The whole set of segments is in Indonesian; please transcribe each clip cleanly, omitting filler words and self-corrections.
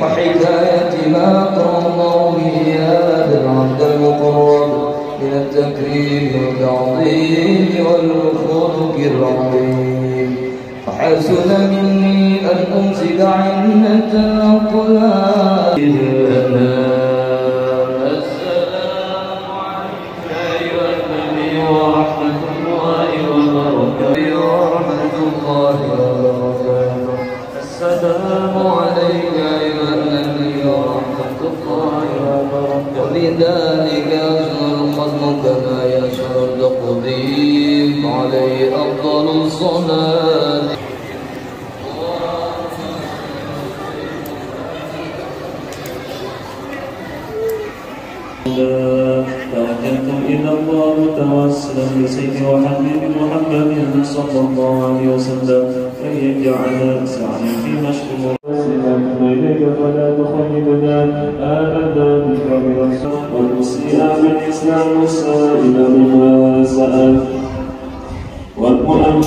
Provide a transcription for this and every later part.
وحكايتها قرضوا إياد العبد المقرب من التكريم والتعظيم والخلق العظيم. وحسن مني أن أمسك عنة الأقلام. السلام عليك أيها النبي ورحمة الله وبركاته. ورحمة الله وبركاته. السلام عليك أيها النبي ورحمة الله وبركاته. وبذلك يشمل الختم كما يشمل التقديم عليه أفضل الصلاة. توجهت إلى الله متوسلا بسيف وحبيب محمد صلى الله عليه وسلم أن يجعل سعي في نشر مرسلاتنا إليك فلا تخيبنا آمنا بك برسول والمسيء بالإسلام والسائل بما سأل والمؤمن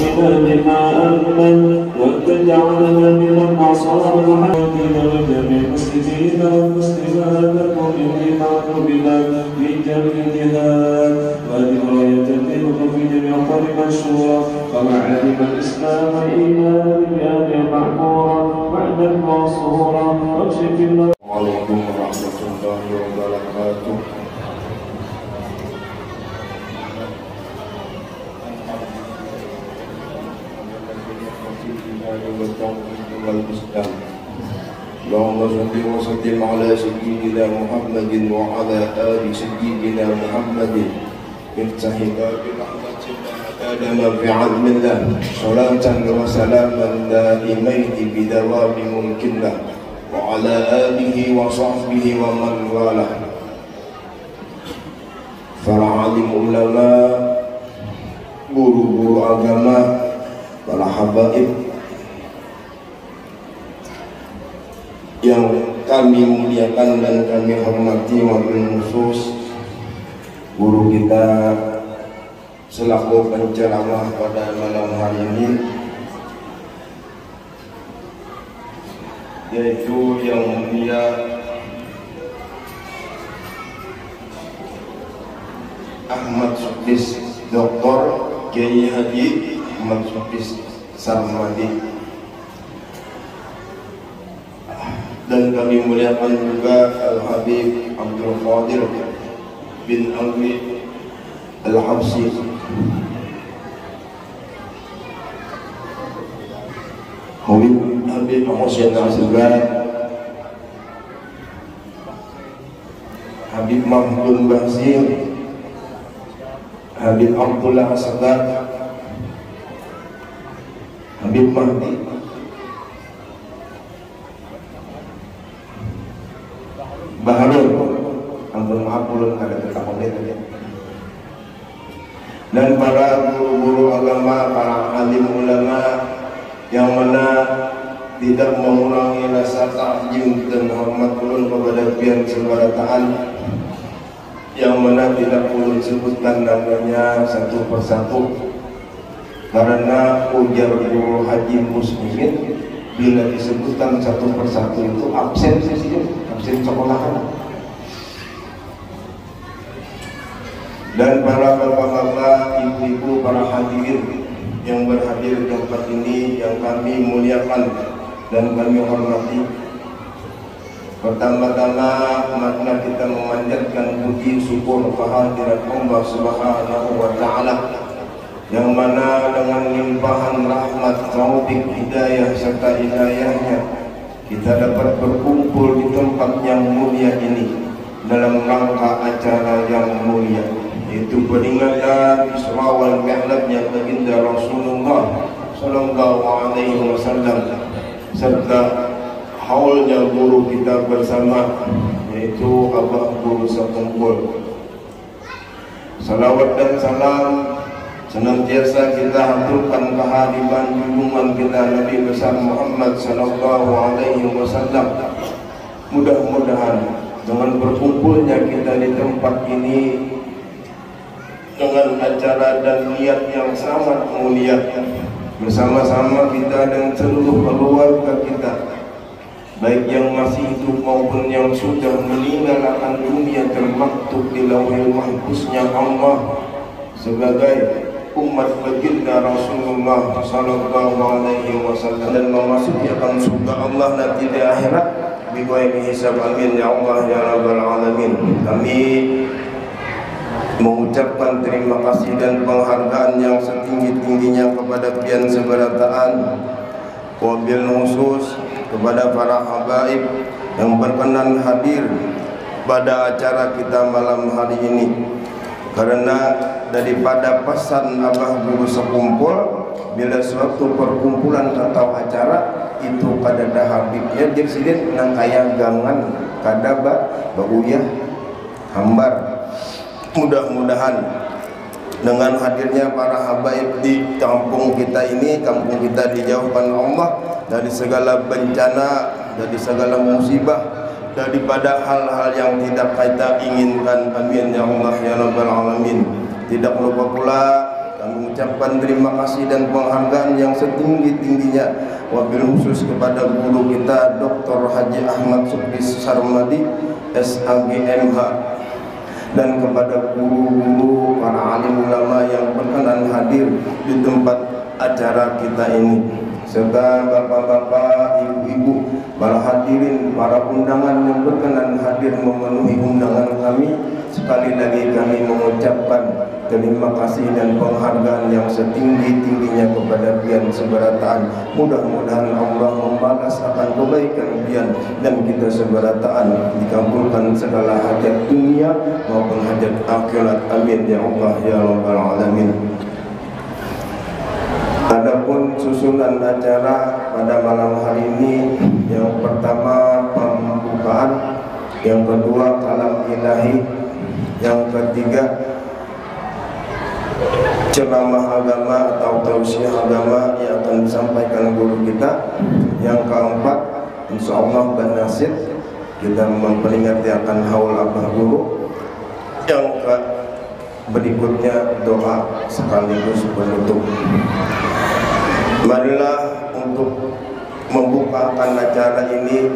بما أمن وتجعلنا من النصارى الحاكمين وجميع المسلمين والمسلمات المؤمنين بنا في جميع الجهاد ودراية الدين في جميع طريق الشورى ومعالم الإسلام والإيمان بأن معمورا بعد المنصورا واكشف الله. وعليكم ورحمة الله وبركاته. اللهم صل وسلم على سيدنا محمد وعلى آل سيدنا محمد افتح باب رحمة الله في علم الله صلاة وسلاما دائمين بدوام ممكن له وعلى آله وصحبه ومن والاه. Para alim ulama, guru-guru agama, para habaib yang kami muliakan dan kami hormati, wabil khusus guru kita selaku penceramah pada malam hari ini, yaitu yang mulia Ahmad Sukis, Dr. Kiai Haji Ahmad Sukis Sarmadi. Dan kami muliakan juga Al-Habib Abdul Qadir bin Amri Al-Habsi, Habib Hussein Azhar, Habib Mahmud Basir, Habib Abdullah Sadat, Habib Mahdi, Baharul, ampun maaf belum ada ketahuan tadi. Dan para guru-guru agama, para alim ulama yang mana tidak mengurangi rasa ta'zim dan hormat ulun kepada pihak Subhanahu, yang mana tidak perlu disebutkan namanya satu persatu karena ujar guru Haji Muslimin bila disebutkan satu persatu itu absen sih, absen sekolahan. Dan para bapak-bapak, ibu-ibu, para hadirin yang berhadir di tempat ini yang kami muliakan dan kami hormati. Pertama-tama makna kita memanjatkan puji syukur kehadirat Allah Subhanahu wa Ta'ala, yang mana dengan limpahan rahmat, taufik, hidayah serta hidayahnya kita dapat berkumpul di tempat yang mulia ini dalam rangka acara yang mulia, yaitu peringatan Isra wal Mi'rajnya baginda Rasulullah sallallahu alaihi wasallam serta haulnya guru kita bersama, yaitu Abah Guru Sekumpul. Salawat dan salam senantiasa kita haturkan kehadiran junjungan kita Nabi besar Muhammad sallallahu alaihi wasallam. Mudah-mudahan dengan berkumpulnya kita di tempat ini dengan acara dan niat yang sangat mulia, bersama-sama kita dan seluruh keluarga kita baik yang masih hidup maupun yang sudah meninggal akan dunia, termaktub di Lauhil Mahfuznya Allah sebagai umat baginda Rasulullah sallallahu alaihi wasallam, dan memasuki akan surga Allah nanti di akhirat bighairi hisab. Amin ya Allah ya rabbal alamin. Kami mengucapkan terima kasih dan penghargaan yang setinggi-tingginya kepada Pian Seberataan, wabil khusus kepada para habaib yang berkenan hadir pada acara kita malam hari ini. Karena daripada pesan Abah Guru sekumpul, bila suatu perkumpulan atau acara itu kadada habibnya jersiden nang kaya gangan kadaba baguyah hambar. Mudah-mudahan dengan hadirnya para habaib di kampung kita ini, kampung kita dijauhkan Allah dari segala bencana, dari segala musibah, daripada hal-hal yang tidak kita inginkan. Amin ya Allah ya rabbal alamin. Tidak lupa pula kami mengucapkan terima kasih dan penghargaan yang setinggi-tingginya wabil khusus kepada guru kita Dr. Haji Ahmad Sukri Sarmadi SAGMH, dan kepada guru-guru para alim ulama yang berkenan hadir di tempat acara kita ini, serta bapak-bapak, ibu-ibu, para hadirin, para undangan yang berkenan hadir memenuhi undangan kami. Sekali lagi kami mengucapkan terima kasih dan penghargaan yang setinggi-tingginya kepada Pian Seberataan. Mudah-mudahan Allah membalas akan kebaikan Pian dan kita Seberataan, dikabulkan segala hajat dunia maupun hajat akhirat. Amin ya Allah ya rabbal alamin. Adapun susunan acara pada malam hari ini, yang pertama pembukaan, yang kedua kalam ilahi, yang ketiga ceramah agama atau tausiah agama yang akan disampaikan guru kita, yang keempat insyaallah bernasib kita memperingati akan haul Abah Guru, yang berikutnya doa sekaligus penutup. Marilah untuk membukakan acara ini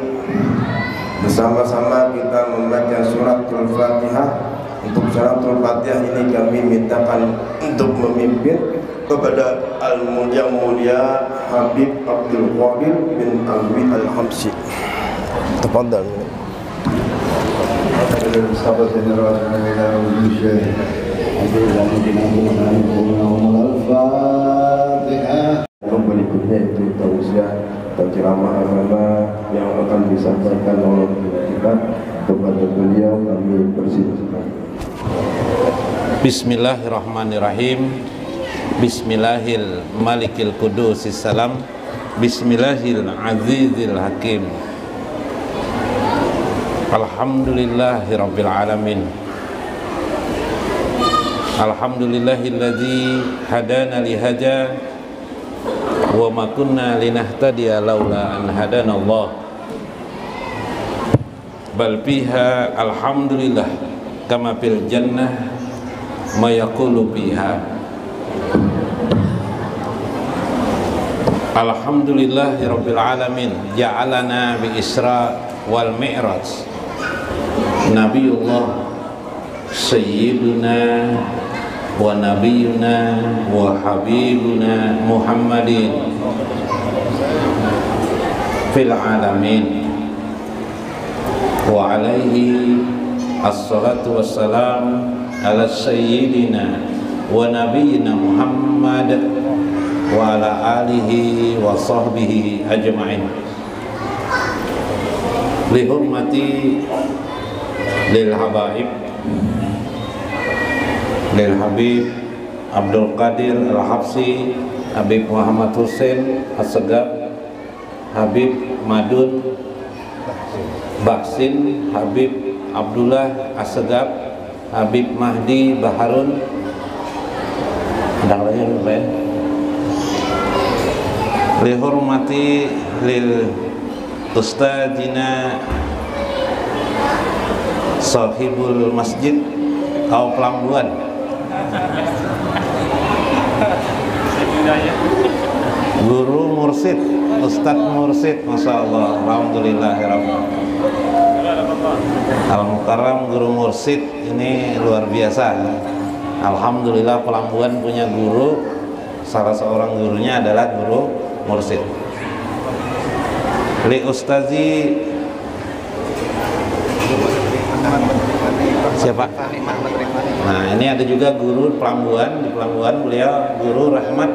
bersama-sama kita membaca suratul Fatihah. Untuk suratul Fatihah ini kami mintakan untuk memimpin kepada yang mulia Habib Abdul Qadir bin Alwi Al-Hamsi. Tafadhal. Sahabat general Indonesia, Al-Fatihah. Berikutnya itu tausiah atau ceramah agama yang akan disampaikan oleh kita. Kepada beliau kami persilahkan. Bismillahirrahmanirrahim. Bismillahil malikil qudusis salam. Bismillahil azizil hakim. Alhamdulillahirabbil alamin. Alhamdulillahilladzi hadana lihaja wa ma kunna linahtadiya laula an hadana Allah. Bal fiha alhamdulillah kama fil jannah ma yaqulu fiha. Alhamdulillahirabbil alamin ja'alana bi Isra wal Mi'raj. Nabiullah sayyiduna wa nabiyuna wa habibuna Muhammadin fil alamin wa alaihi assalatu wassalam ala sayyidina wa nabiyyina Muhammad wa ala alihi wa sahbihi ajma'in. Li hurmati lil habaib lil Habib Abdul Qadir Al-Habsi, Habib Muhammad Hussein As-Segaf, Habib Madun Baksin, Habib Abdullah As-Segaf, Habib Mahdi Baharun. Ada lagi lupa ya. Lihormati lil ustadzina sahibul masjid kau Pelambuan, guru mursid Ustadz Mursid, Masya Allah, Alhamdulillah. Al-Mukarram Guru Mursid ini luar biasa. Alhamdulillah Pelambuan punya guru, salah seorang gurunya adalah Guru Mursid. Li Ustazi siapa? Nah ini ada juga guru Pelambuan, di Pelambuan beliau Guru Rahmat,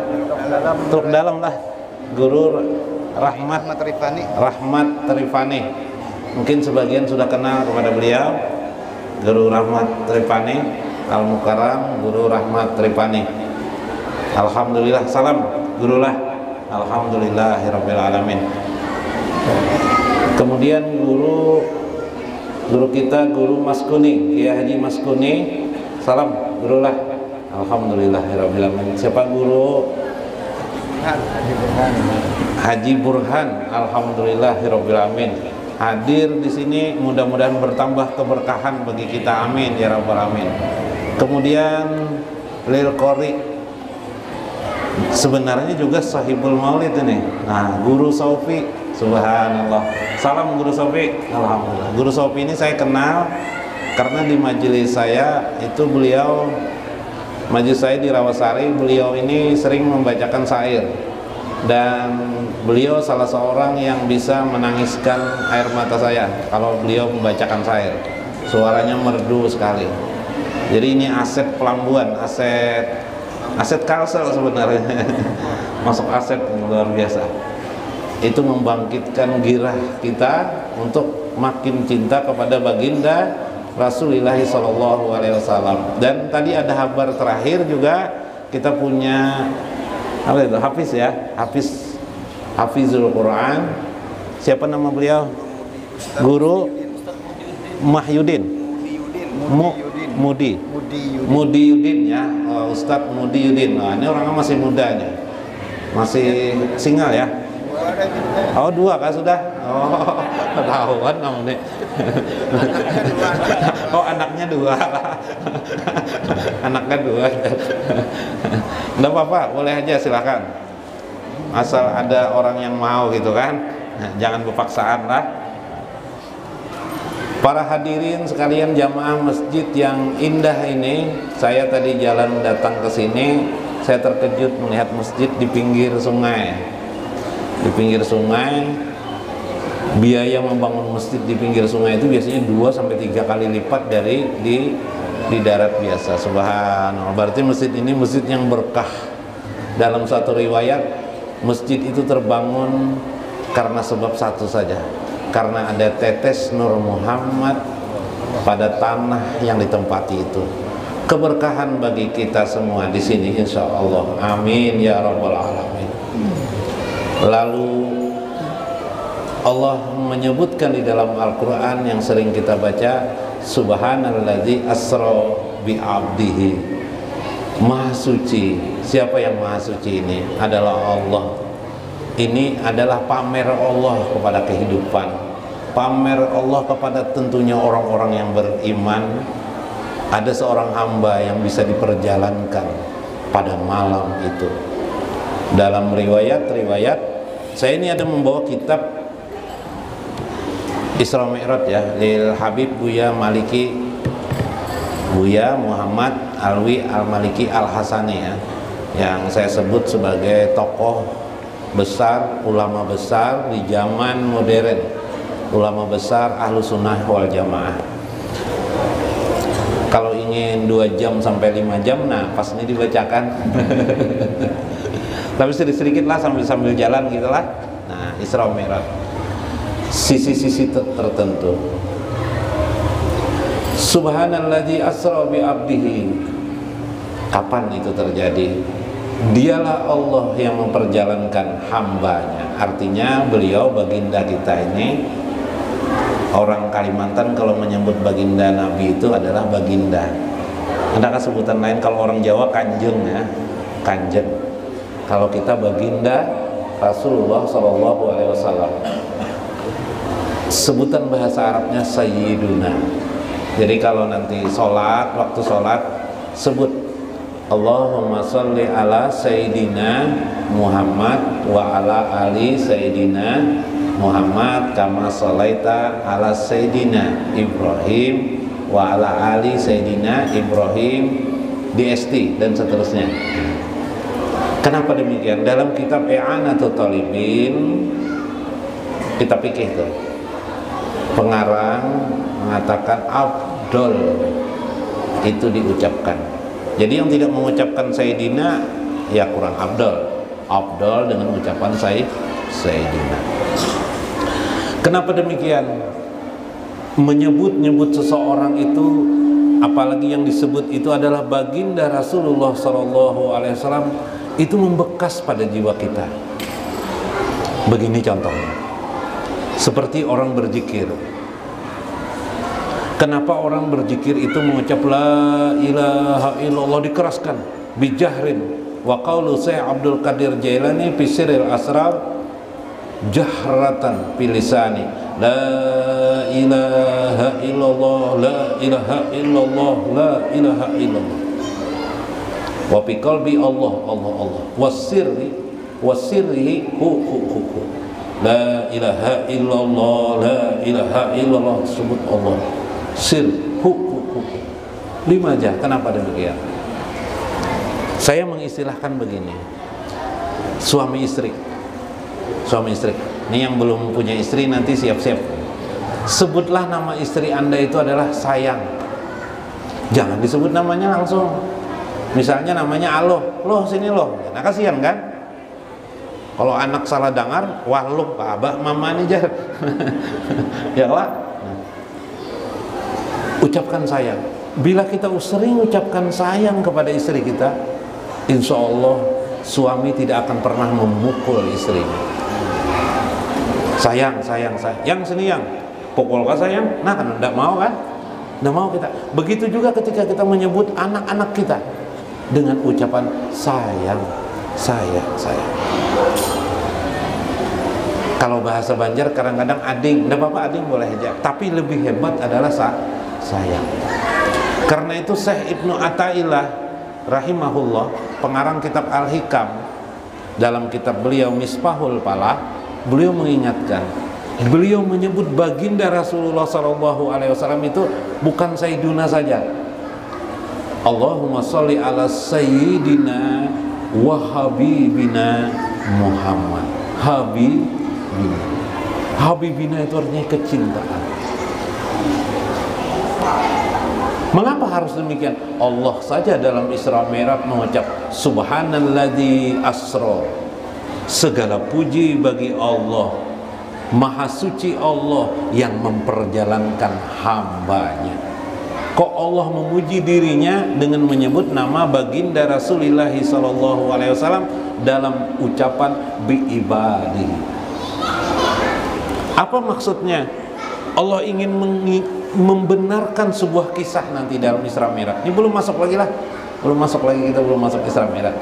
truk dalam lah, Guru Rahmat Trifani. Mungkin sebagian sudah kenal kepada beliau, Guru Rahmat Trifani, Al-Mukarram Guru Rahmat Trifani. Alhamdulillah, salam gurulah. Alhamdulillahirabbil alamin. Kemudian guru kita Guru Maskuni, Kiai Haji Maskuni, salam gurulah. Alhamdulillahirabbil alamin. Siapa guru? Haji Burhan. Alhamdulillahirabbil alamin. Hadir di sini, mudah-mudahan bertambah keberkahan bagi kita, amin ya rabbal alamin. Kemudian Lil Qori, sebenarnya juga sahibul maulid ini. Nah, Guru Sofi, subhanallah. Salam Guru Sofi. Alhamdulillah. Guru Sofi ini saya kenal karena di majelis saya itu beliau, majelis saya di Rawasari, beliau ini sering membacakan syair. Dan beliau salah seorang yang bisa menangiskan air mata saya kalau beliau membacakan syair. Suaranya merdu sekali. Jadi ini aset Pelambuan, aset Kalsel sebenarnya. Masuk aset luar biasa. Itu membangkitkan girah kita untuk makin cinta kepada baginda Rasulullah SAW. Dan tadi ada kabar terakhir juga, kita punya apa itu? Hafiz ya, Hafizul Quran. Siapa nama beliau? Guru Mahyudin, Mudi Yudin ya, Ustadz Mudi Yudin. Nah, ini orangnya masih muda nih, masih single ya. Oh, dua kan sudah? Oh, ketahuan namanya. Oh, anaknya dua. Anaknya dua. Nggak apa-apa, boleh aja, silakan. Asal ada orang yang mau gitu kan. Jangan berpaksaan lah. Para hadirin sekalian jamaah masjid yang indah ini, saya tadi jalan datang ke sini, saya terkejut melihat masjid di pinggir sungai. Di pinggir sungai, biaya membangun masjid di pinggir sungai itu biasanya 2-3 kali lipat dari di darat biasa. Subhanallah. Berarti masjid ini masjid yang berkah. Dalam satu riwayat, masjid itu terbangun karena sebab satu saja, karena ada tetes Nur Muhammad pada tanah yang ditempati itu. Keberkahan bagi kita semua di sini insya Allah, amin ya rabbal alamin. Lalu Allah menyebutkan di dalam Al-Quran yang sering kita baca, Subhanalladzi asra bi abdihi. Maha suci. Siapa yang maha suci ini? Adalah Allah. Ini adalah pamer Allah kepada kehidupan, pamer Allah kepada tentunya orang-orang yang beriman. Ada seorang hamba yang bisa diperjalankan pada malam itu. Dalam riwayat, saya ini ada membawa kitab Isra Mi'raj ya, Lil Habib Buya Maliki, Buya Muhammad Alwi Al-Maliki Al-Hasani ya, yang saya sebut sebagai tokoh besar, ulama besar di zaman modern, ulama besar Ahlus Sunnah wal Jamaah. Kalau ingin 2 jam sampai 5 jam, nah pas ini dibacakan. Tapi sedikit-sedikit lah sambil jalan gitulah. Nah, Isra Mi'raj, sisi-sisi tertentu. Subhanalladzi asra bi abdihi. Kapan itu terjadi? Dialah Allah yang memperjalankan hambanya. Artinya beliau baginda kita ini. Orang Kalimantan kalau menyebut baginda Nabi itu adalah baginda. Adakah sebutan lain? Kalau orang Jawa kanjeng ya, kanjeng. Kalau kita baginda Rasulullah SAW. Sebutan bahasa Arabnya Sayyiduna. Jadi kalau nanti sholat, waktu sholat sebut Allahumma sholli ala Sayyidina Muhammad wa ala ali Sayyidina Muhammad kama sholaita ala Sayyidina Ibrahim wa ala ali Sayyidina Ibrahim DST dan seterusnya. Kenapa demikian? Dalam kitab I'anatul Talibin, kitab fikih itu, pengarang mengatakan afdol itu diucapkan. Jadi yang tidak mengucapkan Sayyidina ya kurang afdol dengan ucapan Sayyidina. Kenapa demikian? Menyebut-nyebut seseorang itu, apalagi yang disebut itu adalah baginda Rasulullah SAW, itu membekas pada jiwa kita. Begini contohnya, seperti orang berzikir. Kenapa orang berzikir itu mengucap la ilaha illallah dikeraskan bijahrin wa qaulu Syekh Abdul Qadir Jailani fi sirril asrar jahratan pilisani la ilaha illallah la ilaha illallah la ilaha illallah wa fi qalbi Allah Allah Allah wasirri hu la ilaha illallah la ilaha illallah sebut Allah sir hu 5 aja. Kenapa demikian? Saya mengistilahkan begini, suami istri ini yang belum punya istri nanti siap-siap, sebutlah nama istri Anda itu adalah sayang. Jangan disebut namanya langsung. Misalnya namanya loh sini loh, nah kasihan kan kalau anak salah dengar, wah loh abah mama nih jar ya lah. Ucapkan sayang. Bila kita sering ucapkan sayang kepada istri kita, insya Allah suami tidak akan pernah memukul istrinya. Sayang, yang sini yang pukul kah sayang? Nah kan tidak mau kan? Tidak mau kita. Begitu juga ketika kita menyebut anak-anak kita dengan ucapan sayang. Kalau bahasa Banjar kadang-kadang ading, tidak apa-apa ading boleh aja. Tapi lebih hebat adalah sayang. Karena itu Syekh Ibnu Athaillah rahimahullah, pengarang kitab Al-Hikam, dalam kitab beliau Misbahul Falah, beliau mengingatkan, beliau menyebut baginda Rasulullah SAW itu bukan Sayyiduna saja. Allahumma sholli ala Sayyidina wa Habibina Muhammad. Habibina itu artinya kecintaan. Mengapa harus demikian? Allah saja dalam Isra Mi'raj mengucap Subhanalladzi asra. Segala puji bagi Allah, Maha suci Allah yang memperjalankan hambanya. Kok Allah memuji dirinya dengan menyebut nama baginda Rasulullah SAW dalam ucapan biibadi? Apa maksudnya? Allah ingin membenarkan sebuah kisah nanti dalam Isra Mi'raj. Ini belum masuk lagi kita belum masuk Isra Mi'raj.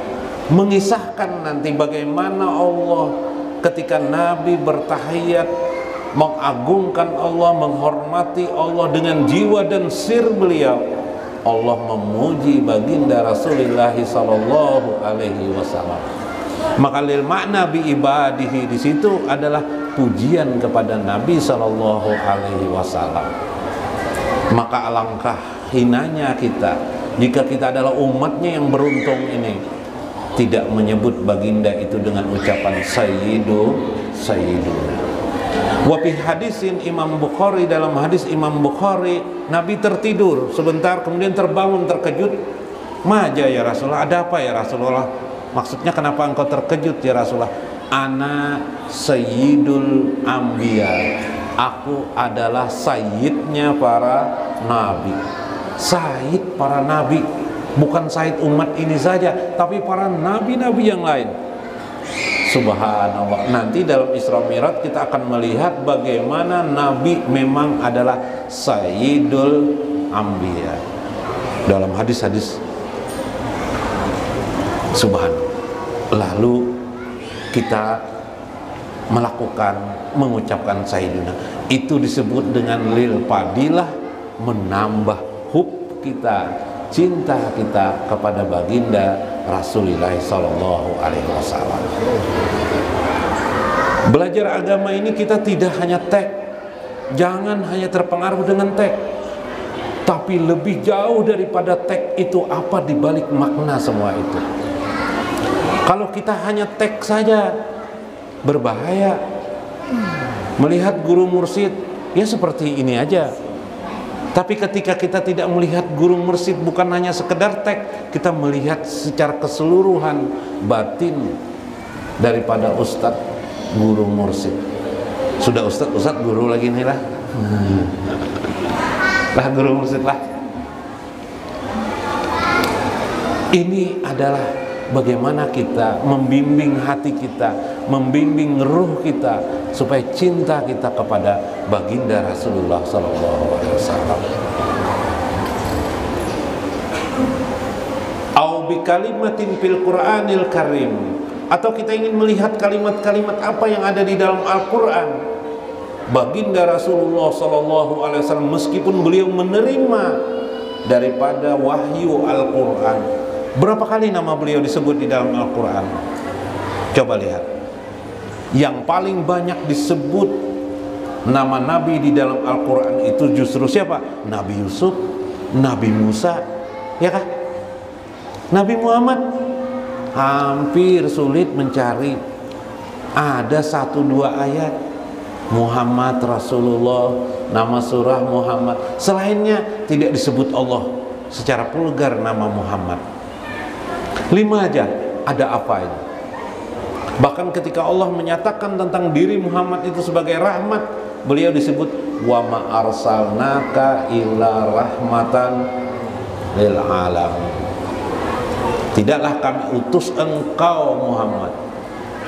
Mengisahkan nanti bagaimana Allah ketika Nabi bertahiyat mengagungkan Allah, menghormati Allah dengan jiwa dan sir beliau. Allah memuji baginda Rasulullah sallallahu alaihi wasallam. Maka lil makna bi ibadihi di situ adalah pujian kepada Nabi sallallahu alaihi wasallam. Maka alangkah hinanya kita jika kita adalah umatnya yang beruntung ini tidak menyebut baginda itu dengan ucapan sayyiduna. Wa fi hadisin Imam Bukhari, dalam hadis Imam Bukhari, Nabi tertidur sebentar kemudian terbangun terkejut. Maja ya Rasulullah, ada apa ya Rasulullah? Maksudnya kenapa engkau terkejut ya Rasulullah? Ana sayyidul anbiya. Aku adalah sayyidnya para nabi. Sayyid para nabi, bukan sayyid umat ini saja, tapi para nabi-nabi yang lain. Subhanallah. Nanti dalam Isra Mi'raj kita akan melihat bagaimana Nabi memang adalah Sayyidul Anbiya dalam hadis-hadis. Subhanallah. Lalu kita mengucapkan Sayyiduna, itu disebut dengan lil fadilah, menambah hub kita cinta kita kepada baginda Rasulullah Sallallahu Alaihi Wasallam. Belajar agama ini kita tidak hanya teks, jangan hanya terpengaruh dengan teks, tapi lebih jauh daripada teks itu apa dibalik makna semua itu. Kalau kita hanya teks saja berbahaya. Melihat guru mursyid ya seperti ini aja. Tapi ketika kita tidak melihat guru mursyid bukan hanya sekedar teks, kita melihat secara keseluruhan batin daripada ustadz guru mursyid. Sudah ustadz guru lagi nih lah. Lah guru mursyid lah. Ini adalah bagaimana kita membimbing hati kita, membimbing ruh kita supaya cinta kita kepada baginda Rasulullah Sallallahu Alaihi Wasallam. Au bi kalimatin fil Qur'anil Karim, atau kita ingin melihat kalimat-kalimat apa yang ada di dalam Al-Quran. Baginda Rasulullah Sallallahu Alaihi Wasallam meskipun beliau menerima daripada wahyu Al-Quran, berapa kali nama beliau disebut di dalam Al-Quran? Coba lihat. Yang paling banyak disebut nama Nabi di dalam Al-Quran itu justru siapa? Nabi Yusuf, Nabi Musa, ya kah? Nabi Muhammad hampir sulit mencari. Ada 1-2 ayat Muhammad Rasulullah, nama surah Muhammad. Selainnya tidak disebut Allah secara vulgar nama Muhammad. 5 aja, ada apa ini? Bahkan ketika Allah menyatakan tentang diri Muhammad itu sebagai rahmat, beliau disebut wa ma arsalnaka illa rahmatan lil alamin. Tidaklah kami utus engkau Muhammad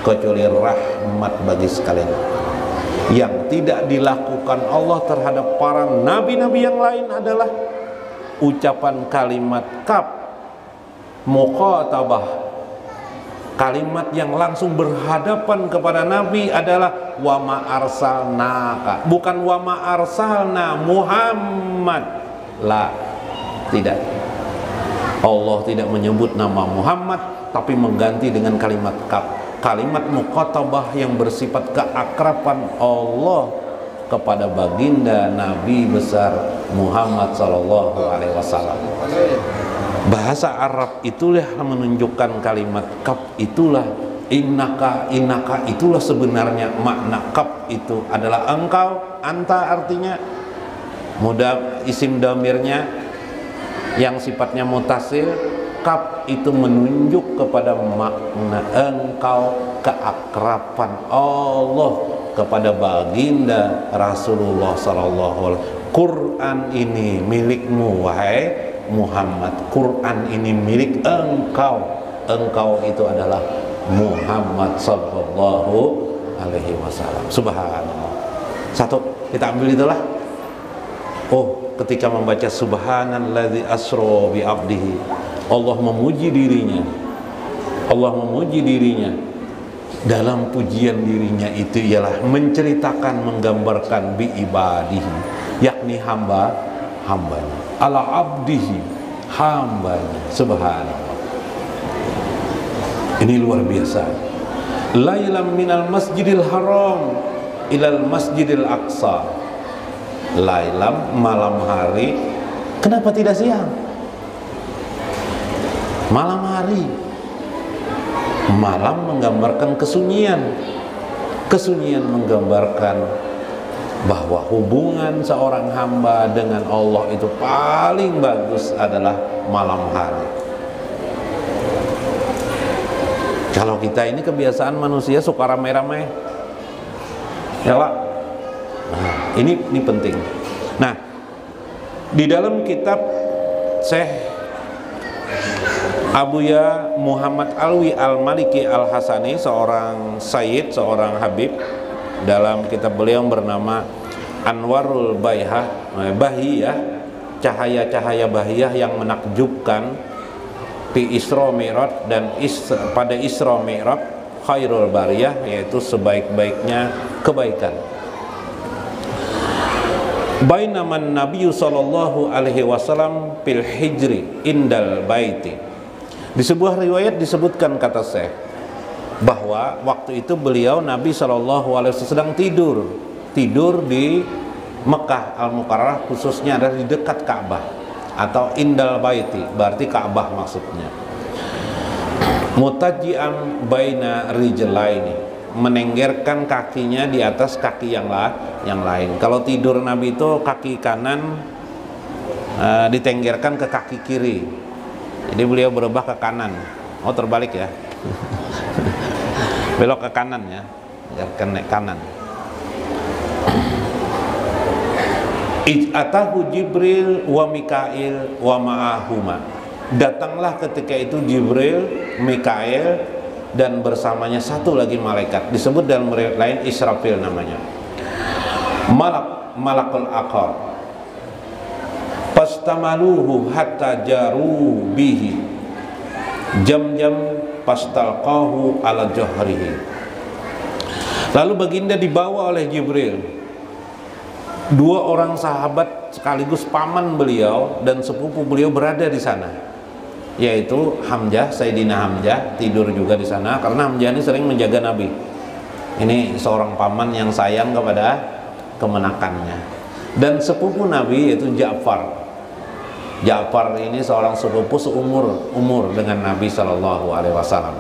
kecuali rahmat bagi sekalian. Yang tidak dilakukan Allah terhadap para nabi-nabi yang lain adalah ucapan kalimat kaf muqatabah. Kalimat yang langsung berhadapan kepada Nabi adalah wa ma arsalnaka, bukan wa ma arsalna Muhammad. La, tidak. Allah tidak menyebut nama Muhammad tapi mengganti dengan kalimat kaf. Kalimat muqatabah yang bersifat keakraban Allah kepada baginda Nabi besar Muhammad sallallahu alaihi wasallam. Bahasa Arab itulah menunjukkan kalimat kaf, itulah innaka, innaka itulah sebenarnya makna kaf itu adalah engkau. Anta artinya mudah, isim damirnya yang sifatnya mutasil. Kaf itu menunjuk kepada makna engkau, keakraban Allah kepada baginda Rasulullah sallallahu alaihi wasallam. Quran ini milikmu wahai Muhammad, Quran ini milik engkau. Engkau itu adalah Muhammad sallallahu alaihi wasallam. Subhanallah. Satu, kita ambil itulah. Oh, ketika membaca subhanalladzi asra bi abdihi, Allah memuji dirinya. Allah memuji dirinya. Dalam pujian dirinya itu ialah menceritakan, menggambarkan bi ibadihi, yakni hambanya, ala abdihi, hambanya. Subhanallah. Ini luar biasa. Lailam minal masjidil haram ilal masjidil aqsa. Lailam, malam hari. Kenapa tidak siang? Malam hari. Malam menggambarkan kesunyian. Kesunyian menggambarkan bahwa hubungan seorang hamba dengan Allah itu paling bagus adalah malam hari. Kalau kita ini kebiasaan manusia suka rame-rame, ya Pak. Nah, ini penting. Nah, di dalam kitab Syekh Abuya Muhammad Alwi Al-Maliki Al-Hasani, seorang sayyid, seorang habib, dalam kitab beliau yang bernama Anwarul Bahiyah, cahaya-cahaya bahiyah yang menakjubkan, fi Isra Mi'raj, dan pada Isra Mi'raj khairul bariyah, yaitu sebaik-baiknya kebaikan. Bainaman Nabi sallallahu alaihi wasallam fil hijri indal baiti. Di sebuah riwayat disebutkan, kata Syekh, bahwa waktu itu beliau Nabi sallallahu alaihi wasallam sedang tidur di Mekah Al-Mukarramah, khususnya ada di dekat Ka'bah atau indal baiti, berarti Ka'bah maksudnya. Mutajji'an baina rijlaini, menenggerkan kakinya di atas kaki yang lain. Kalau tidur Nabi itu kaki kanan ditenggerkan ke kaki kiri. Jadi beliau berubah ke kanan. Oh, terbalik ya. Belok ke kanan ya. Ke kanan. Atahu Jibril wa Mikail wa ma'ahuma. Datanglah ketika itu Jibril, Mikail, dan bersamanya satu lagi malaikat, disebut dalam riwayat lain Israfil namanya. Malakul Aqar. Pastamaluhu hatta jaru bihi. Jam-jam pastalqahu ala jahrihi. Lalu baginda dibawa oleh Jibril. Dua orang sahabat sekaligus paman beliau dan sepupu beliau berada di sana, yaitu Hamzah, Sayyidina Hamzah tidur juga di sana karena Hamzah ini sering menjaga Nabi. Ini seorang paman yang sayang kepada kemenakannya. Dan sepupu Nabi yaitu Ja'far. Ja'far ini seorang sepupu seumur dengan Nabi Shallallahu Alaihi Wasallam.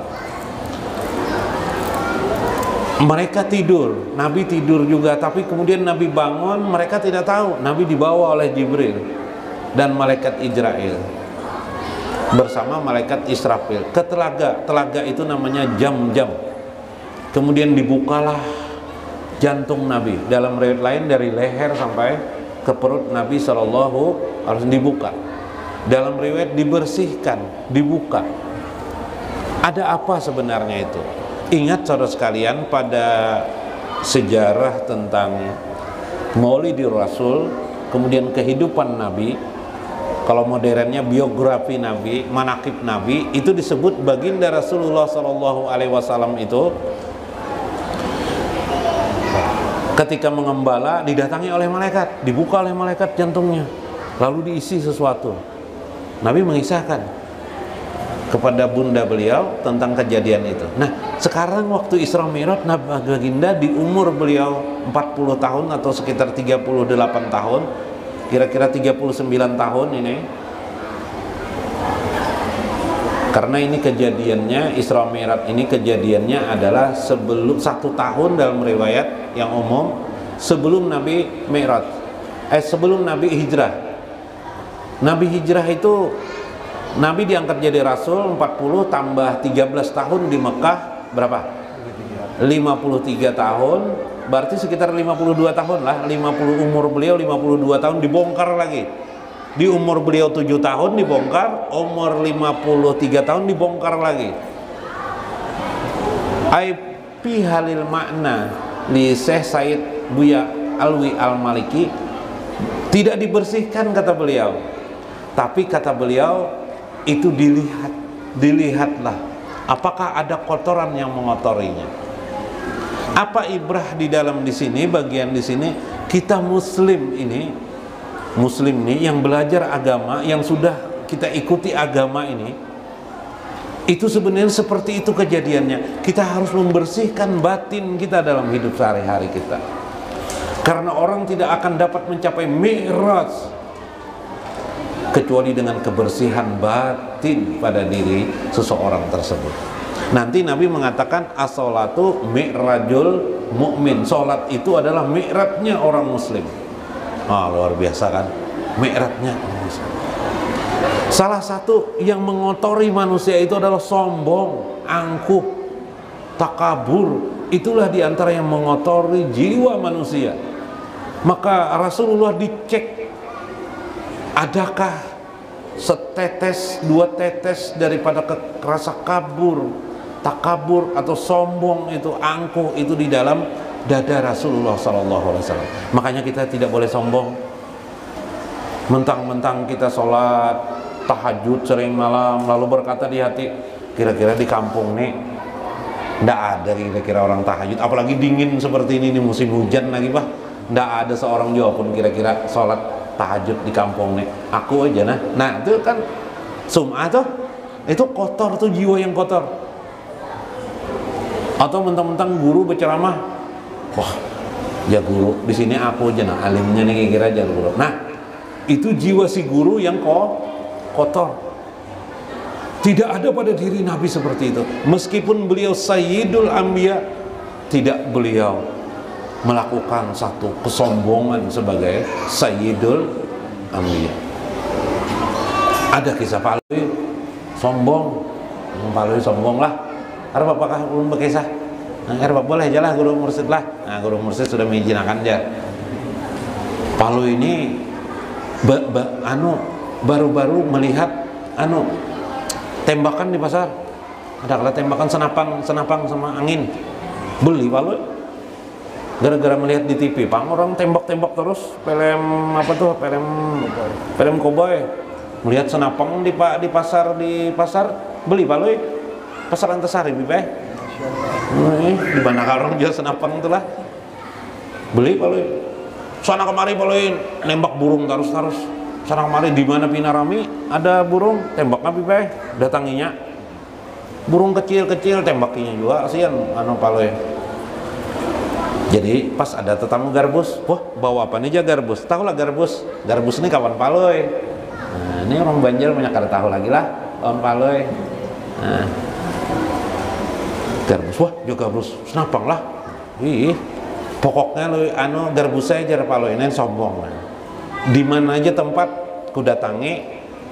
Mereka tidur, Nabi tidur juga, tapi kemudian Nabi bangun, mereka tidak tahu Nabi dibawa oleh Jibril dan malaikat Israel bersama malaikat Israfil ke telaga itu namanya Jam-jam. Kemudian dibukalah jantung Nabi, dalam riwayat lain dari leher sampai ke perut Nabi Shallallahu harus dibuka, dalam riwayat dibersihkan, dibuka. Ada apa sebenarnya itu? Ingat saudara sekalian, pada sejarah tentang Maulidir Rasul, kemudian kehidupan Nabi, kalau modernnya biografi Nabi, manaqib Nabi, itu disebut baginda Rasulullah Shallallahu Alaihi Wasallam itu ketika mengembala didatangi oleh malaikat, dibuka oleh malaikat jantungnya, lalu diisi sesuatu. Nabi mengisahkan kepada bunda beliau tentang kejadian itu. Nah, sekarang waktu Isra Mi'raj, baginda di umur beliau 40 tahun atau sekitar 38 tahun, kira-kira 39 tahun ini. Karena ini kejadiannya, Isra Mi'raj ini kejadiannya adalah sebelum 1 tahun dalam riwayat yang umum sebelum Nabi Mi'raj. Sebelum Nabi hijrah. Nabi hijrah itu Nabi diangkat jadi Rasul 40 tambah 13 tahun di Mekah, berapa? 53 tahun, berarti sekitar 52 tahun lah. 50 umur beliau 52 tahun dibongkar lagi. Di umur beliau 7 tahun dibongkar, umur 53 tahun dibongkar lagi. Fi halil makna li Syekh Said Buya Alwi Al-Maliki, tidak dibersihkan kata beliau. Tapi kata beliau itu dilihatlah apakah ada kotoran yang mengotorinya. Apa ibrah di dalam di sini, bagian di sini, kita muslim ini yang belajar agama, yang sudah kita ikuti agama ini, itu sebenarnya seperti itu kejadiannya. Kita harus membersihkan batin kita dalam hidup sehari-hari kita, karena orang tidak akan dapat mencapai Mi'raj kecuali dengan kebersihan batin pada diri seseorang tersebut. Nanti Nabi mengatakan as-sholatu mi'rajul mu'min. Sholat itu adalah mi'rajnya orang muslim. Luar biasa kan? Mi'rajnya orang muslim. Salah satu yang mengotori manusia itu adalah sombong, angkuh, takabur. Itulah diantara yang mengotori jiwa manusia. Maka Rasulullah dicek, adakah setetes, 2 tetes daripada rasa takabur atau sombong itu, angkuh itu di dalam dada Rasulullah SAW. Makanya kita tidak boleh sombong. Mentang-mentang kita sholat tahajud sering malam, lalu berkata di hati, kira-kira di kampung nih nggak ada kira-kira orang tahajud, apalagi dingin seperti ini musim hujan lagi, nggak ada seorang juga pun kira-kira sholat tahajud di kampung nih, aku aja nah itu kan sum'ah tuh, itu kotor tuh, jiwa yang kotor. Atau mentang-mentang guru berceramah, wah ya guru di sini aku aja alimnya nih kira aja guru. Nah itu jiwa si guru yang kotor. Tidak ada pada diri Nabi seperti itu. Meskipun beliau Sayyidul Anbiya, tidak beliau melakukan satu kesombongan sebagai Sayyidul Anbiya. Ada kisah Palui sombong, Palui sombong lah. Karena apakah belum berkisah? Nah, boleh aja lah guru mursyid lah. Nah, guru mursyid sudah mengizinkan aja. Palui ini baru-baru melihat tembakan di pasar. Ada kala tembakan senapang sama angin. Beli Palui. Gara-gara melihat di TV, Pang orang tembak-tembak terus film apa tuh? Film koboi. Melihat senapang di pasar beli Palui. Pasar Antasari Bibeh. Di mana orang jual senapang itulah. Beli Palui. Sana kemari Palui nembak burung terus. Sana kemari di mana Pinarami ada burung, tembaknya Bibeh, datanginya. Burung kecil-kecil tembakinya juga, kasihan Palui. Jadi pas ada tetamu garbus, wah bawa apa nih garbus? Tahulah garbus. Garbus ini kawan Palui. Nah, ini orang Banjar banyak kada tahu lagi lah kawan Palui. Nah, garbus, wah juga garbus, senapang lah. Pokoknya lu garbus aja Palui ini sombong. Di mana aja tempat ku datangi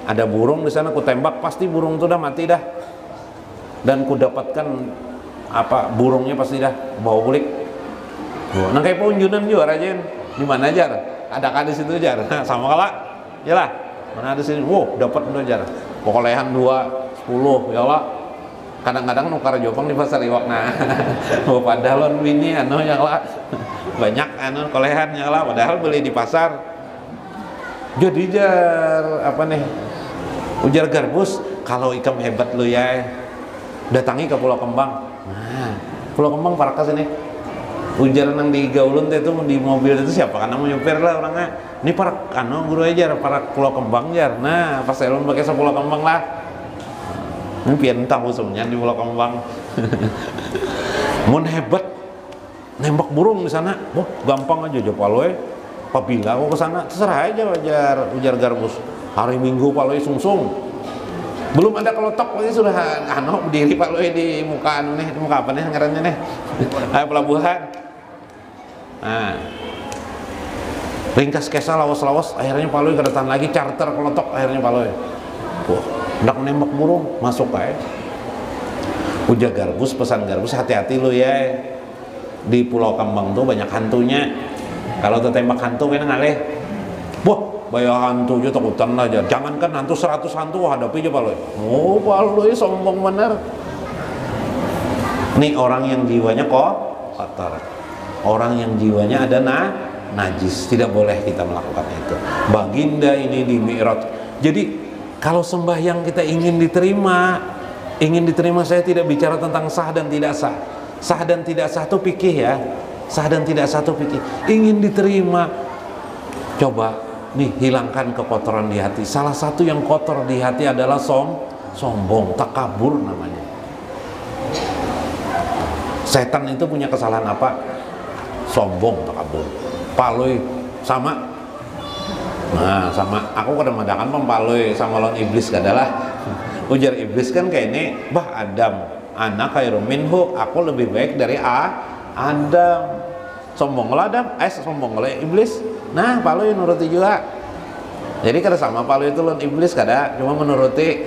ada burung di sana ku tembak, pasti burung itu udah mati dah. Dan ku dapatkan burungnya pasti dah bawa bulik. Nah kayak punjunan juga rajin. Di mana aja? Ada kan di situ aja. Nah, sama kala. Yalah. Mana ada sini? Wow, dapat itu aja. Pokolehan 2 10 ya Allah. Kadang-kadang nukar jopang di pasar iwak nah. Padahal ini yang lah banyak kolehan yang lah, padahal beli di pasar. Jadi ujar garbus, kalau ikam hebat lu ya, datangi ke Pulau Kembang. Nah, Pulau Kembang para ke sini. Ujar nang di gaulun itu di mobil itu siapa kan namanya nyupir lah orangnya. Ini para guru aja para Pulau Kembang jar. Nah, pas elon pakai Pulau Kembang lah. Ini pian tahu sebenarnya di Pulau Kembang. Mun hebat nembak burung di sana. Wah, gampang aja Palui. Apabila aku ke sana terserah aja ujar garbus. Hari Minggu Palui sungsung. Belum ada kelotok lagi sudah berdiri Palui di muka di muka apa nih ngarannya nih? Pelabuhan. Nah. Ringkas kesa lawas-lawas akhirnya Palui kedatangan lagi charter kelotok akhirnya Palui. Wah, hendak nembak burung masuk aja. Ujar garbus, pesan garbus, hati-hati lu ya. Di Pulau Kembang tuh banyak hantunya. Kalau tembak hantu kena ngaleh. Wah, bayar hantu aja takutan aja. Jangankan hantu 100 hantu hadapi aja Palui. Oh, Palui sombong bener. Nih orang yang jiwanya kotor. Orang yang jiwanya ada najis, tidak boleh kita melakukan itu. Baginda ini di Mi'raj. Jadi kalau sembahyang kita ingin diterima saya tidak bicara tentang sah dan tidak sah. Sah dan tidak sah itu fikih ya. Sah dan tidak sah itu fikih. Ingin diterima, coba nih hilangkan kekotoran di hati. Salah satu yang kotor di hati adalah sombong, takabur namanya. Setan itu punya kesalahan apa? Sombong, takabur. Palui sama. Nah, sama aku kadang-kadang Palui sama lawan iblis adalah ujar iblis kan kayak ini, bah Adam, anak khairum minhu, aku lebih baik dari Adam. Sombong lah Adam, sombong lah iblis. Nah, Palui nuruti juga. Jadi kada sama Palui itu lawan iblis kada, cuma menuruti.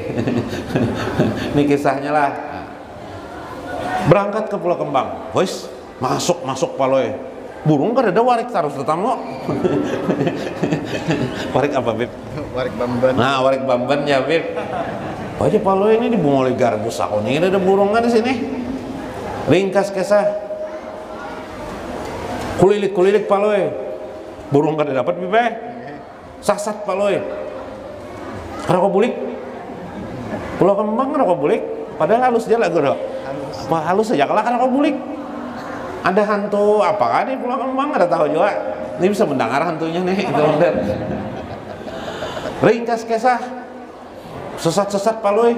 Ini kisahnya lah. Berangkat ke Pulau Kembang, wis masuk Palui. Burung kan ada warik taruh tetamu. Warik apa Bib? Warik Bamban. Nah, warik Bamban ya Bib. Aja Palui ini dibungoli garbus aku nih ada burungan di sini. Ringkas kisah. Kulilik Palui. Burung kada dapat Bib. Sasat Palui. Rokok bulik. Pulau Kembang rokok bulik. Padahal halus aja lah guru. Halus aja kalah rokok bulik. ada hantu apakah di Pulau Kembang, ada tahu juga. Ini bisa mendengar hantunya nih, itu lihat. Ringkas kisah, sesat-sesat Paloi.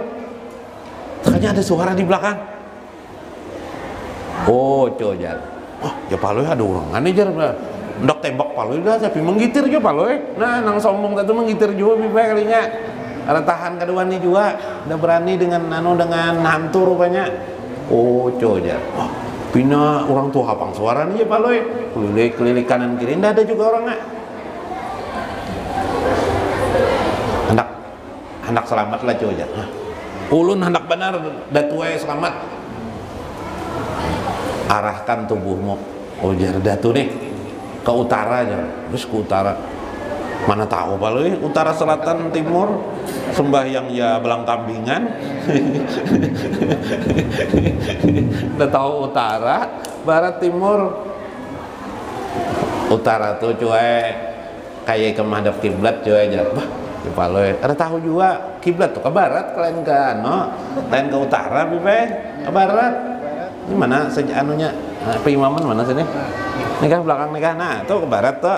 Ternyata ada suara di belakang. Oh, coba. Wah, ya Paloi ada orang aneh jar. Ndak tembak Paloi dah, tapi menggitir juga Paloi. Nah, nang sombong tadi menggitir juga bibe kalinya. Ada tahan kedua nih juga, udah berani dengan hantu rupanya. Oh, coba. Wah, pina orang tua hapang suara nih ya Paloi. Keliling kanan kiri, ndak ada juga orangnya. Hendak selamat lah coba. Ulun hendak benar datuai selamat. Arahkan tubuhmu. Oh jar datu nih ke utara aja. Terus ke utara. Mana tahu Paloi, utara selatan timur sembahyang ya belang kambingan. Udah tahu utara, barat timur. Utara tuh cuy kayak ke madhab kiblat cuy aja. Paloi, ada tahu juga kiblat tuh ke barat, kalian ke kalian ke utara, bibe ke barat. Ini mana saja anunya, peimaman mana sini? Nikah belakang nikah, nah tuh ke barat tuh,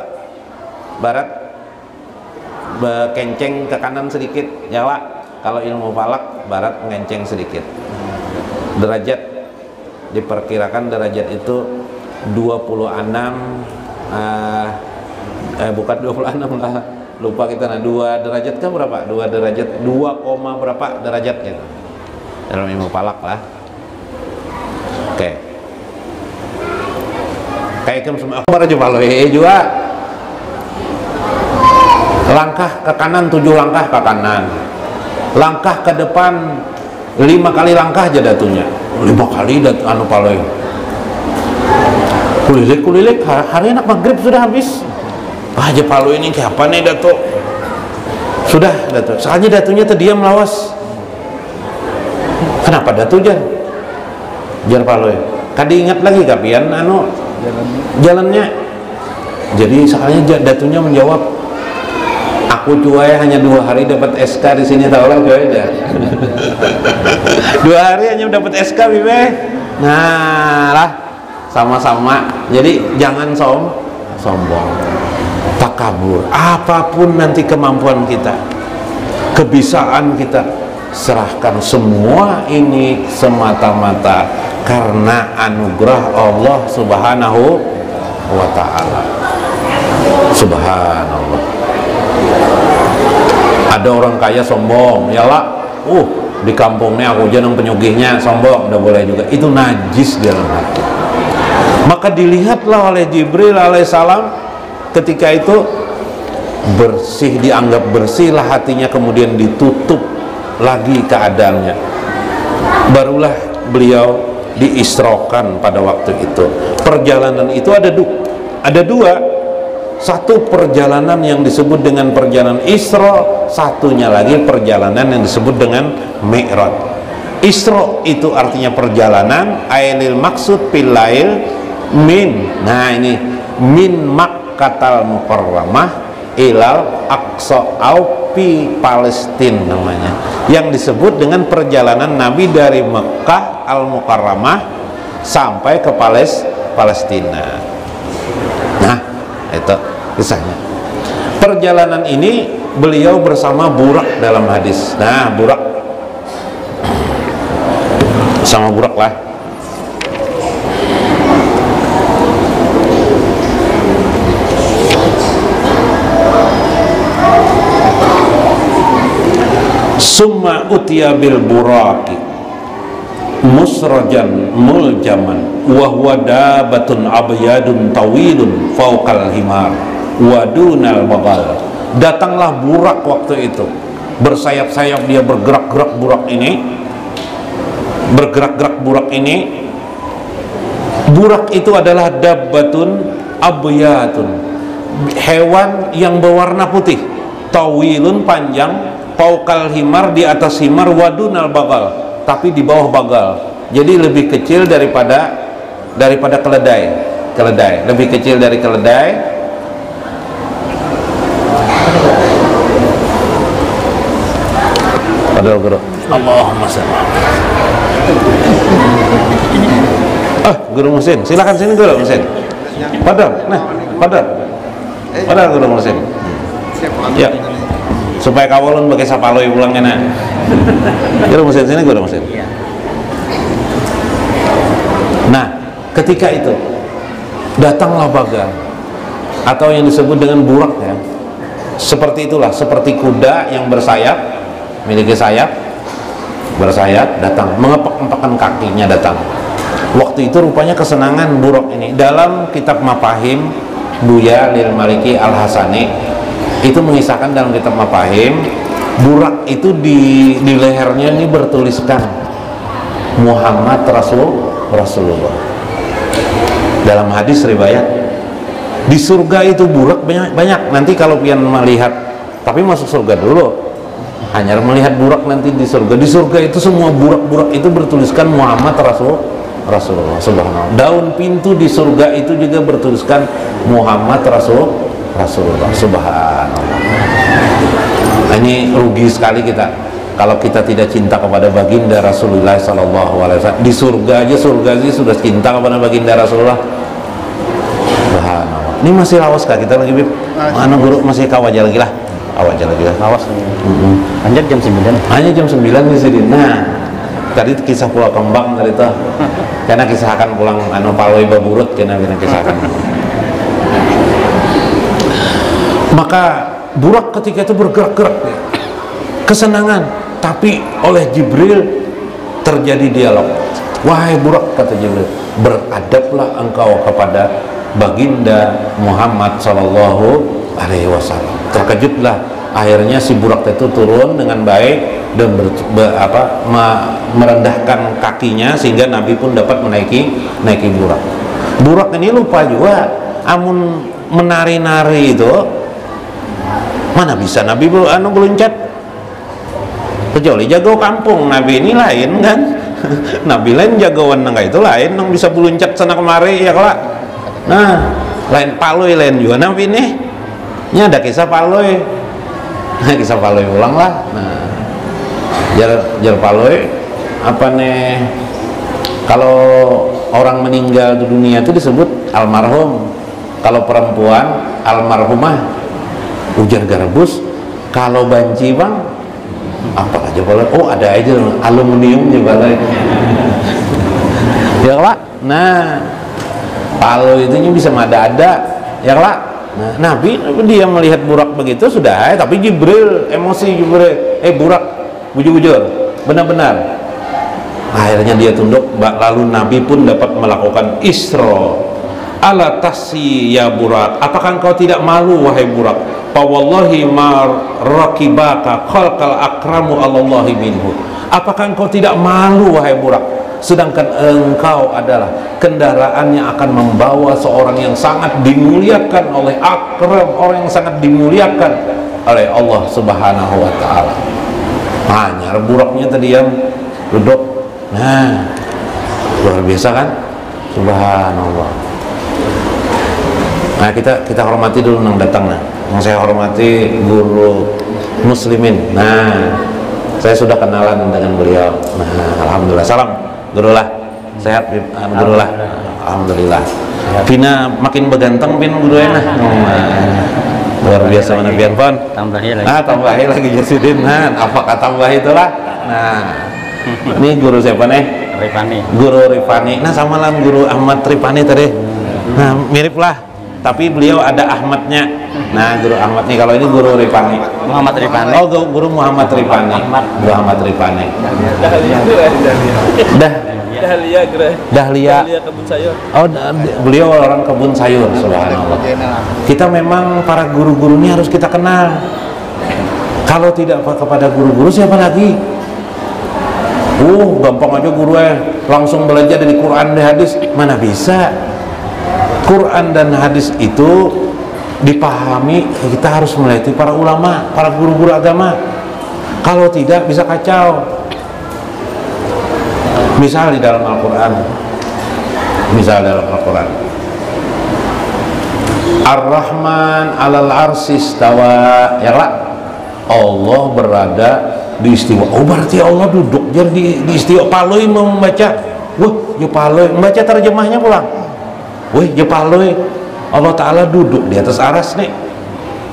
barat, kenceng ke kanan sedikit, Jawa. Kalau ilmu falak, barat ngenceng sedikit. Derajat diperkirakan derajat itu 26, bukan 26 lah. Lupa kita, nah 2 derajat kan berapa? 2 derajat 2, berapa derajat gitu dalam ilmu falak lah. Oke. Kayak semua aku baru coba juga langkah ke kanan 7 langkah ke kanan, langkah ke depan 5 kali langkah aja datunya 5 kali anu Paloi kulilik hari anak maghrib sudah habis. Aja Paloi ini kapan nih Dato? Sudah Dato. Soalnya datunya terdiam lawas. Kenapa Dato jar? Jar Paloi. Kadi ingat lagi kapian anu jalannya. Jadi soalnya datunya menjawab, aku cuai hanya 2 hari dapat SK di sini, tahu lah cuai aja. 2 hari hanya dapat SK bibe. Nah lah sama-sama. Jadi jangan sombong. Takabur, apapun nanti kemampuan kita, kebisaan kita, serahkan semua ini semata-mata karena anugerah Allah Subhanahu wa ta'ala. Subhanallah. Ada orang kaya sombong, ya lah, di kampungnya aku jeneng penyugihnya sombong, udah boleh juga. Itu najis dalam hati. Maka dilihatlah oleh Jibril alaihissalam ketika itu bersih, dianggap bersih lah hatinya, kemudian ditutup lagi keadaannya. Barulah beliau diisrokan pada waktu itu. Perjalanan itu ada 2. Satu perjalanan yang disebut dengan perjalanan Isra, satunya lagi perjalanan yang disebut dengan Mi'raj. Isra itu artinya perjalanan, ailil maksud pilail min. Nah ini min Makkatal Mukarramah ilal Aqsa au pi Palestina namanya, yang disebut dengan perjalanan Nabi dari Mekah Al Mukarramah sampai ke Palestina. Nah itu kisahnya. Perjalanan ini beliau bersama Burak dalam hadis. Nah Burak sama Burak lah. Summa utiya bil buraki musrajan muljaman wa huwa dabatun abyadun tawilun fawqal himar wa dunal bagal. Datanglah Burak waktu itu, bersayap-sayap dia, bergerak-gerak Burak ini, bergerak-gerak Burak ini. Burak itu adalah dabbatun abyadun, hewan yang berwarna putih, tawilun panjang, paukal himar di atas himar, wadunal bagal tapi di bawah bagal, jadi lebih kecil daripada keledai, lebih kecil dari keledai. Padahal Allahumma salli. Guru Musin, silakan sini Guru Musin. Padahal, Guru Musin. Ya, supaya kawalun pakai sapaloi pulang enak. Guru Musin sini, Guru Musin. Nah, ketika itu datanglah bagal atau yang disebut dengan burak ya. Seperti itulah, seperti kuda yang bersayap, memiliki sayap, bersayap datang, mengepak-ngepakkan kakinya datang. Waktu itu rupanya kesenangan burak ini. Dalam kitab Mafahim Buya Lil Maliki Al Hasani itu mengisahkan dalam kitab Mafahim, burak itu di lehernya ini bertuliskan Muhammad Rasulullah. Dalam hadis riwayat di surga itu burak banyak. Nanti kalau pian melihat, tapi masuk surga dulu, hanya melihat burak nanti di surga. Di surga itu semua burak-burak itu bertuliskan Muhammad Rasulullah. Subhanallah. Daun pintu di surga itu juga bertuliskan Muhammad Rasulullah. Subhanallah. Nah, ini rugi sekali kita kalau kita tidak cinta kepada baginda Rasulullah sallallahu alaihi wasallam. Di surga aja sudah cinta kepada baginda Rasulullah. Subhanallah. Ini masih lawas kah kita lagi, Bib? Mana guru masih kawaja lagi lah. Kawaja lagi lah. Lawas. Hanya jam 9. Hanya jam 9 di sini. Nah, tadi kisah Pulau Kembang tadi tuh. Karena kisahkan pulang paloi baburut kena kisahkan. Maka burak ketika itu bergerak-gerak kesenangan, tapi oleh Jibril terjadi dialog. Wahai burak, kata Jibril, beradablah engkau kepada baginda Muhammad sallallahu alaihi wasallam. Terkejutlah akhirnya si burak itu turun dengan baik dan merendahkan kakinya sehingga Nabi pun dapat menaiki burak. Burak ini lupa juga, amun menari-nari itu mana bisa Nabi beluncat, kecuali jago kampung. Nabi ini lain kan. Nabi lain jagoan nang itu lain, nang bisa beluncat sana kemari ya kelak. Nah, lain paloi lain juga Nabi ini. Nya ada kisah paloi. Kisah paloi ulang lah. Nah, jar paloi apa nih, kalau orang meninggal di dunia itu disebut almarhum. Kalau perempuan almarhumah, ujar garbus. Kalau banci bang apa aja boleh, oh ada aja aluminium juga lah ya lah. Nah, paloi itu bisa ada ya lah. Nah, Nabi dia melihat burak begitu sudah, tapi Jibril emosi, Jibril burak bujur-bujur benar-benar. Akhirnya dia tunduk, lalu Nabi pun dapat melakukan Isra. Ala tasi ya burak, apakah engkau tidak malu wahai burak? Fa wallahi ma rakibaka khalqal akramu allahi minhu. Apakah engkau tidak malu wahai burak, sedangkan engkau adalah kendaraan yang akan membawa seorang yang sangat dimuliakan oleh akram, orang yang sangat dimuliakan oleh Allah subhanahu wa ta'ala. Hanya buraknya tadi yang duduk. Nah, luar biasa kan? Subhanallah. Nah, kita hormati dulu nang datang. Nah, yang saya hormati guru muslimin. Nah, saya sudah kenalan dengan beliau. Nah, alhamdulillah. Salam guru lah. Sehat guru lah. Alhamdulillah. Pina makin beganteng pin guru enak. Luar biasa mana pian pon. Tambahi lagi. Tambahi lagi Jasidin. Nah, apakah tambah itulah? Nah, ini guru siapa nih? Rifani. Guru Rifani. Nah, sama lah guru Ahmad Rifani tadi. Nah, mirip lah. Tapi beliau ada Ahmadnya. Nah, guru Ahmad nih, kalau ini guru Rifani. Muhammad Rifani. Oh, guru Muhammad Rifani. Guru Ahmad Rifani. Dahlia kebun sayur. Oh, beliau orang kebun sayur. Subhanallah. Kita memang para guru-guru ini harus kita kenal. Kalau tidak kepada guru-guru, siapa lagi? Gampang aja guru langsung belajar dari Quran dan hadis. Mana bisa? Quran dan hadis itu dipahami, kita harus melewati para ulama, para guru-guru agama. Kalau tidak bisa kacau. Misal di dalam Al-Quran, Ar-Rahman alal arsy istawa, ya lah, Allah berada di istiwa. Oh, berarti Allah duduk jadi di istiwa. Paloi membaca wah jepaloy, membaca terjemahnya pulang. Wih jepaloy, Allah Ta'ala duduk di atas aras nih.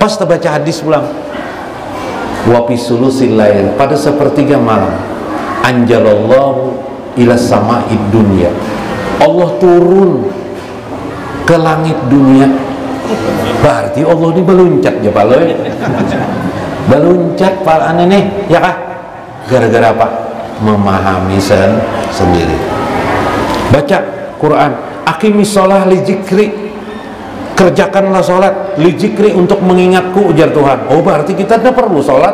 Pas terbaca hadis pulang, wapi sulusil lail, pada sepertiga malam, anjalallahu ila sama'id dunya, Allah turun ke langit dunia. Berarti Allah ini beluncat jepaloy. Beluncat para aneh ya kah? Gara-gara apa? Memahami sendiri. Baca Quran, aqimis sholah li zikri, kerjakanlah sholat li zikri, untuk mengingatku, ujar Tuhan. Oh berarti kita tidak perlu sholat,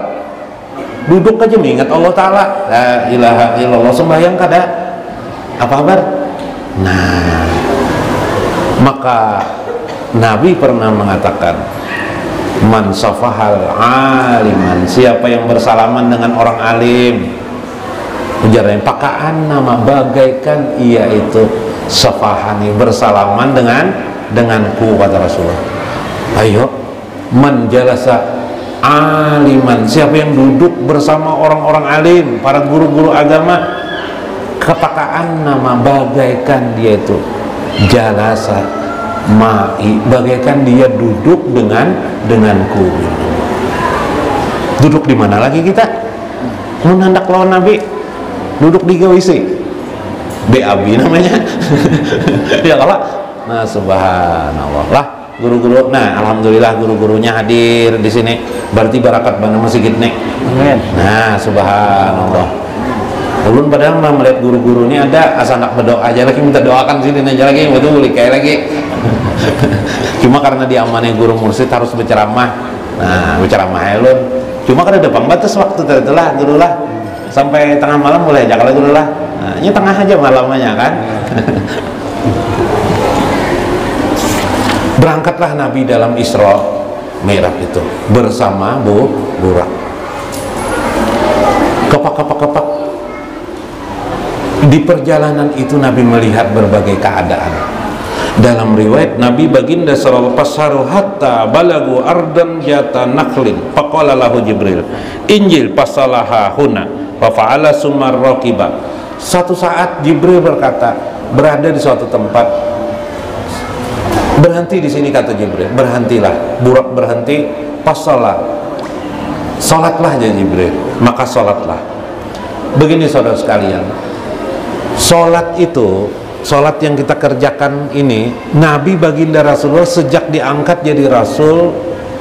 duduk aja mengingat Allah Ta'ala. La ilaha illallah, sembahyang kada apa kabar? Nah, maka Nabi pernah mengatakan, man safahal aliman, siapa yang bersalaman dengan orang alim, ujarnya pakaan nama, bagaikan ia itu safahani, bersalaman denganku, kata Rasulullah. Ayo, man jalasa aliman, siapa yang duduk bersama orang-orang alim, para guru-guru agama, kepakaan nama, bagaikan dia itu jalasa ma'i, bagaikan dia duduk denganku. Duduk di mana lagi kita? Menandak lawan Nabi, duduk di GWC, BAB namanya. Ya kalau, nah subhanallah lah guru-guru. Nah alhamdulillah guru-gurunya hadir di sini, berarti barakat mana masih nih. Nah subhanallah. Ulun padahal melihat guru-guru ini ada asal nak berdoa aja lagi, minta doakan sini aja lagi, betul boleh kayak lagi. Cuma karena diamanai guru mursyid harus berceramah. Nah berceramah ya ulun. Cuma kan ada batas waktu teritulah guru lah, sampai tengah malam boleh aja kalau guru lah. Nah, ini tengah aja malamnya kan. Berangkatlah Nabi dalam Isra Mi'raj itu bersama Burak. Kepak. Di perjalanan itu Nabi melihat berbagai keadaan. Dalam riwayat Nabi baginda sallallahu pasaru hatta balagu ardan jata naklin faqala lahu Jibril injil pasalaha huna fa fa'ala sumar raqiba. Satu saat Jibril berkata, berada di suatu tempat, berhenti di sini, kata Jibril, berhentilah. Burak berhenti, pasalah, salatlah ya Jibril, maka salatlah. Begini saudara sekalian, sholat itu, sholat yang kita kerjakan ini, Nabi baginda Rasulullah sejak diangkat jadi Rasul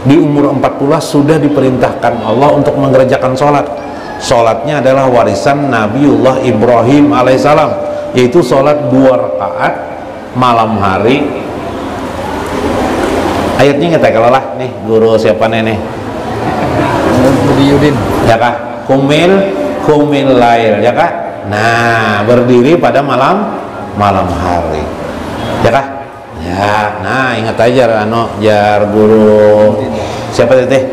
di umur 40 sudah diperintahkan Allah untuk mengerjakan sholat. Sholatnya adalah warisan Nabiullah Ibrahim alaihissalam, yaitu sholat 2 rakaat malam hari. Ayatnya kita kalau lah nih guru siapa nih? Yudin. Ya kah? Kumil lail ya kah? Nah, berdiri pada malam hari. Ya kah? Ya, nah ingat aja jar guru siapa teh?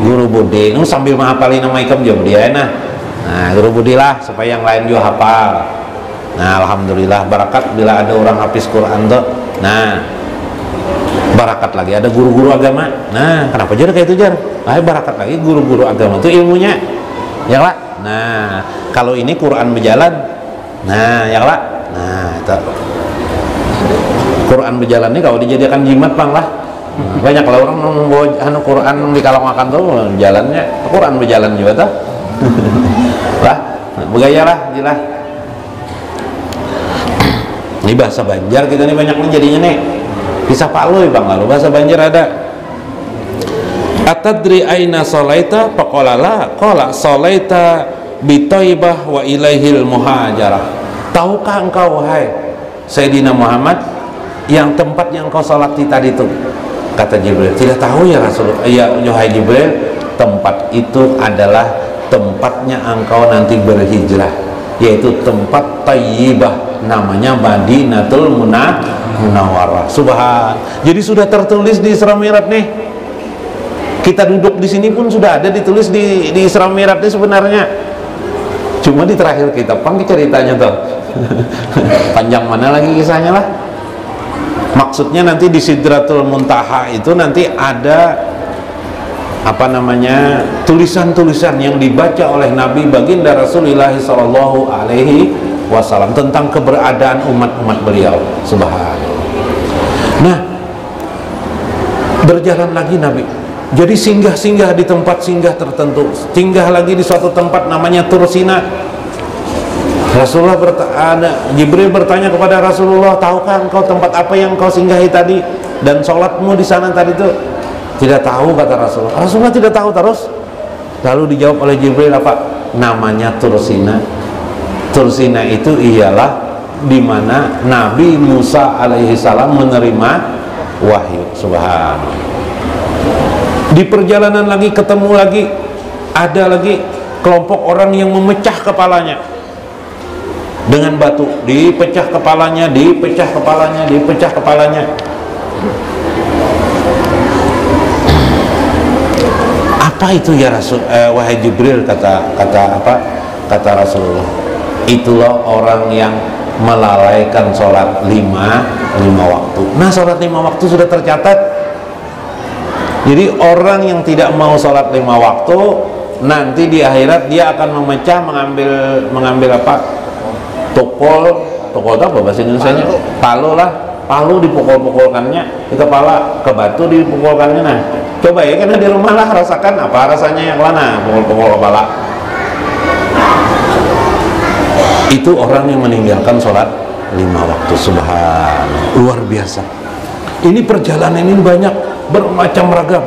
Guru Budi. Nu sambil menghafalin nama ikam juga dia Nah, guru Budi lah supaya yang lain juga hafal. Nah, alhamdulillah barakat bila ada orang hafiz Quran tuh. Nah, barakat lagi ada guru-guru agama. Nah, kenapa jar kayak itu jar? Barakat lagi guru-guru agama itu ilmunya. Ya lah. Nah, kalau ini Quran berjalan. Nah, ya lah. Nah, itu Quran berjalan ini kalau dijadikan jimat bang lah. Banyak lah orang membawa Quran di kalong makan tuh jalannya Quran berjalan juga tuh. Lah, bergaya lah, jelas. Ini bahasa Banjar kita nih banyak nih jadinya nih. Bisa Palu bang, lalu bahasa Banjar ada. Atadri aina sholaita faqala la qala sholaita bi Thaibah wa ilaihil muhajarah. Tahukah engkau wahai Sayyidina Muhammad yang tempat yang kau salati tadi itu? Kata Jibril, tidak tahu ya Rasulullah. Ya wahai Jibril, tempat itu adalah tempatnya engkau nanti berhijrah, yaitu tempat Thaibah, namanya Madinatul Munawwarah. Subhan. Jadi sudah tertulis di Isra Mi'raj nih. Kita duduk di sini pun sudah ada ditulis di Isra Mi'raj ini sebenarnya. Cuma di terakhir kitab pang ceritanya tuh. Panjang mana lagi kisahnya lah. Maksudnya nanti di Sidratul Muntaha itu nanti ada apa namanya tulisan-tulisan yang dibaca oleh Nabi baginda Rasulullah sallallahu alaihi wasallam, tentang keberadaan umat-umat beliau. Subhanallah. Nah, berjalan lagi Nabi. Jadi singgah-singgah di tempat singgah tertentu. Singgah lagi di suatu tempat namanya Tursina. Rasulullah Jibril bertanya kepada Rasulullah, tahukah engkau tempat apa yang kau singgahi tadi dan sholatmu di sana tadi itu? Tidak tahu, kata Rasulullah. Rasulullah tidak tahu terus. Lalu dijawab oleh Jibril apa? Namanya Tursina. Tursina itu ialah di mana Nabi Musa alaihi salam menerima wahyu. Subhanallah. Di perjalanan lagi ketemu lagi, ada lagi kelompok orang yang memecah kepalanya dengan batu, dipecah kepalanya, dipecah kepalanya, dipecah kepalanya. Apa itu ya Rasul, wahai Jibril, kata Rasulullah, itulah orang yang melalaikan sholat lima waktu. Nah, sholat 5 waktu sudah tercatat. Jadi orang yang tidak mau sholat 5 waktu, nanti di akhirat dia akan memecah, mengambil apa? Tukul itu apa bahasa Indonesianya? Palu lah, palu dipukul-pukulkannya di kepala, ke batu dipukulkannya. Nah, coba ya, karena di rumah lah rasakan apa rasanya yang mana pukul-pukul kepala. Itu orang yang meninggalkan sholat 5 waktu. Subhanallah, luar biasa. Ini perjalanan ini banyak, bermacam ragam.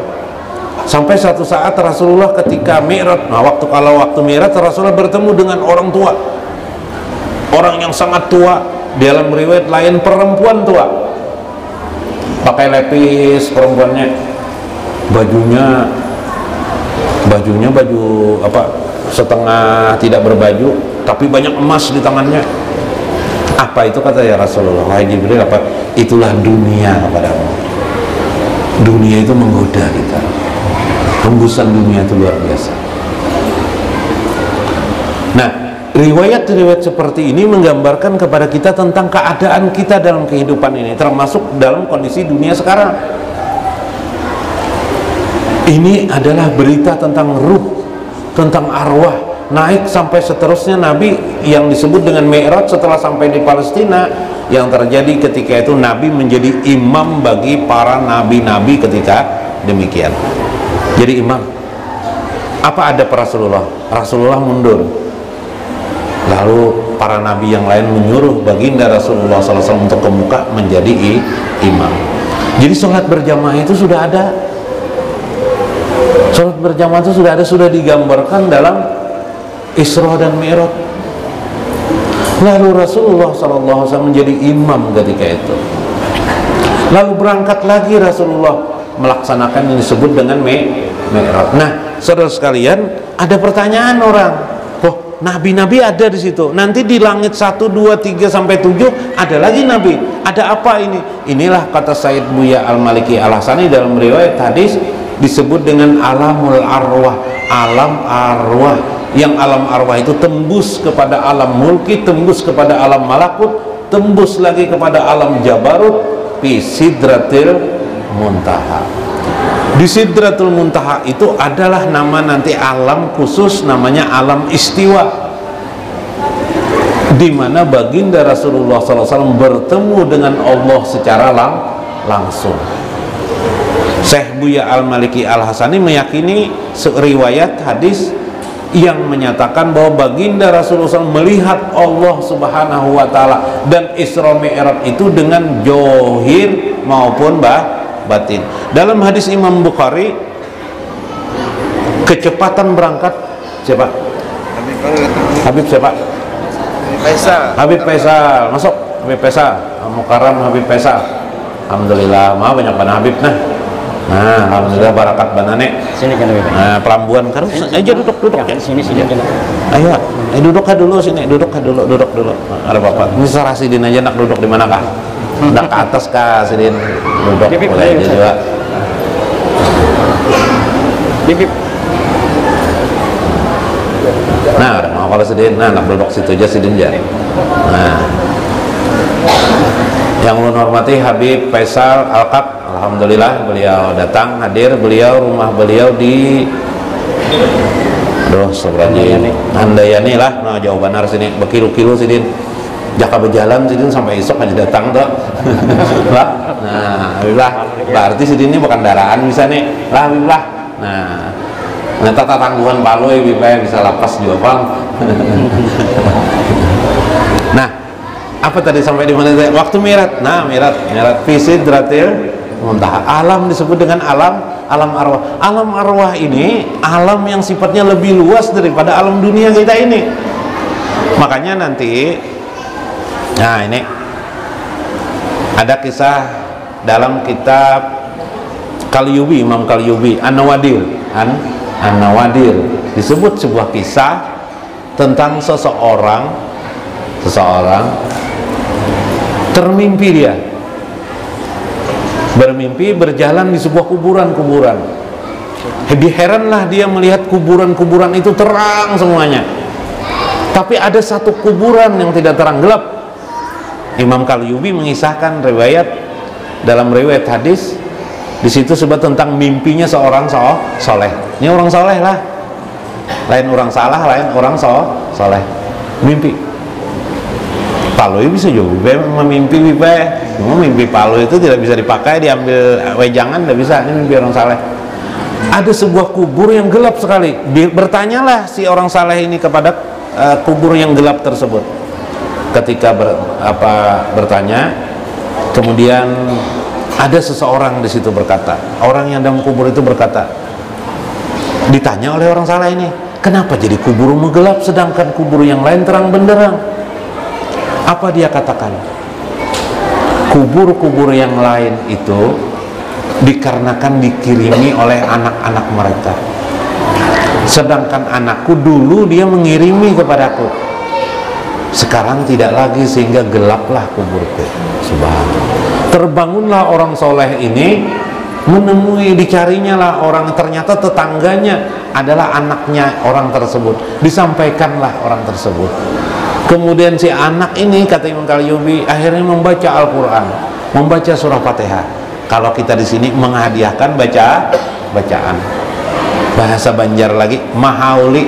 Sampai satu saat Rasulullah ketika Mi'raj, nah kalau waktu Mi'raj Rasulullah bertemu dengan orang tua, orang yang sangat tua. Dalam riwayat lain perempuan tua, pakai lepis perempuannya, bajunya baju apa, setengah tidak berbaju tapi banyak emas di tangannya. Apa itu, kata ya Rasulullah, wahai Jibril, apa? Itulah dunia kepadamu. Dunia itu menggoda kita. Hembusan dunia itu luar biasa. Nah, riwayat-riwayat seperti ini menggambarkan kepada kita tentang keadaan kita dalam kehidupan ini, termasuk dalam kondisi dunia sekarang. Ini adalah berita tentang ruh, tentang arwah, naik sampai seterusnya. Nabi yang disebut dengan Mi'raj setelah sampai di Palestina, yang terjadi ketika itu Nabi menjadi imam bagi para nabi-nabi ketika demikian. Jadi imam. Apa ada Rasulullah? Rasulullah mundur. Lalu para nabi yang lain menyuruh baginda Rasulullah SAW untuk ke muka menjadi imam. Jadi sholat berjamaah itu sudah ada. Sholat berjamaah itu sudah ada, sudah digambarkan dalam Isra dan Mi'raj. Lalu Rasulullah SAW menjadi imam ketika itu. Lalu berangkat lagi Rasulullah melaksanakan yang disebut dengan Mi'raj. Nah, saudara sekalian, ada pertanyaan orang. Oh, nabi-nabi ada di situ. Nanti di langit 1, 2, 3 sampai 7 ada lagi nabi. Ada apa ini? Inilah kata Said Buya Al-Maliki Al-Hasani dalam riwayat hadis disebut dengan alamul arwah, alam arwah. Yang alam arwah itu tembus kepada alam mulki, tembus kepada alam malakut, tembus lagi kepada alam jabarut, fi sidratil muntaha. Di sidratul muntaha itu adalah nama nanti alam khusus, namanya alam istiwa, di mana baginda Rasulullah SAW bertemu dengan Allah secara langsung. Syekh Buya Al-Maliki Al-Hasani meyakini riwayat hadis yang menyatakan bahwa baginda Rasulullah SAW melihat Allah Subhanahu wa Ta'ala dan Isra Mi'raj itu dengan johir maupun batin. Dalam hadis Imam Bukhari, kecepatan berangkat siapa? Habib siapa? Habib Faisal. Masuk Habib Faisal. Mukarram Habib Faisal. Alhamdulillah, maaf banyak ban Habib nah. Nah, alhamdulillah barakat banane. Sini kan Habib. Nah, pelambuan kan aja duduk ya. Sini kan. Ayo, duduk dulu sini, duduk dulu. Nah, ada Bapak. Ini Sarah Sidin aja nak duduk di mana kah? Nak ke atas kah Sidin? Duduk boleh aja juga. Bibip. Nah, mau kalau Sidin, nah nak duduk situ aja Sidin aja. Nah, yang ulun hormati Habib Faisal Al-Kab, alhamdulillah beliau datang hadir. Beliau rumah beliau di Handayani lah, nah jauh benar sini, berkilo-kilo Sidin. jaka berjalan sidin sampai esok aja datang tuh. Nah, Habiblah, berarti sidin ini bukan daraan bisa nih lah Habiblah. Nah tata tanggungan palu ya bisa lapas juga Bang. Nah, apa tadi sampai di mana? Waktu mirat. Nah, mirat fi sidratil muntaha. Alam disebut dengan alam arwah. Alam arwah ini alam yang sifatnya lebih luas daripada alam dunia kita ini. Makanya nanti, nah ini ada kisah dalam kitab Qalyubi, Imam Qalyubi, An-Nawadir, An-Nawadir, disebut sebuah kisah tentang seseorang termimpi, dia bermimpi berjalan di sebuah kuburan. Heranlah dia melihat kuburan itu terang semuanya, tapi ada satu kuburan yang tidak terang, gelap. Imam Qalyubi mengisahkan dalam riwayat hadis di situ sebut tentang mimpinya seorang soleh. Ini orang soleh lah, lain orang salah, lain orang soleh. Mimpi palu bisa juga memimpi mimpi palu itu tidak bisa dipakai, diambil wejangan, tidak bisa. Ini mimpi orang saleh. Ada sebuah kubur yang gelap sekali. Bertanyalah si orang saleh ini kepada kubur yang gelap tersebut. Ketika bertanya, kemudian ada seseorang di situ berkata, orang yang dalam kubur itu berkata, ditanya oleh orang saleh ini, kenapa jadi kuburmu gelap sedangkan kubur yang lain terang benderang? Apa dia katakan? Kubur-kubur yang lain itu dikarenakan dikirimi oleh anak-anak mereka, sedangkan anakku dulu dia mengirimi kepadaku, sekarang tidak lagi, sehingga gelaplah kuburku. Subhanallah. Terbangunlah orang soleh ini, menemui, dicarinya lah orang, ternyata tetangganya adalah anaknya orang tersebut. Disampaikanlah orang tersebut. Kemudian si anak ini, kata Imam Qalyubi, akhirnya membaca Al-Quran, membaca surah Fatihah. Kalau kita di sini menghadiahkan bacaan bahasa Banjar lagi, mahaul.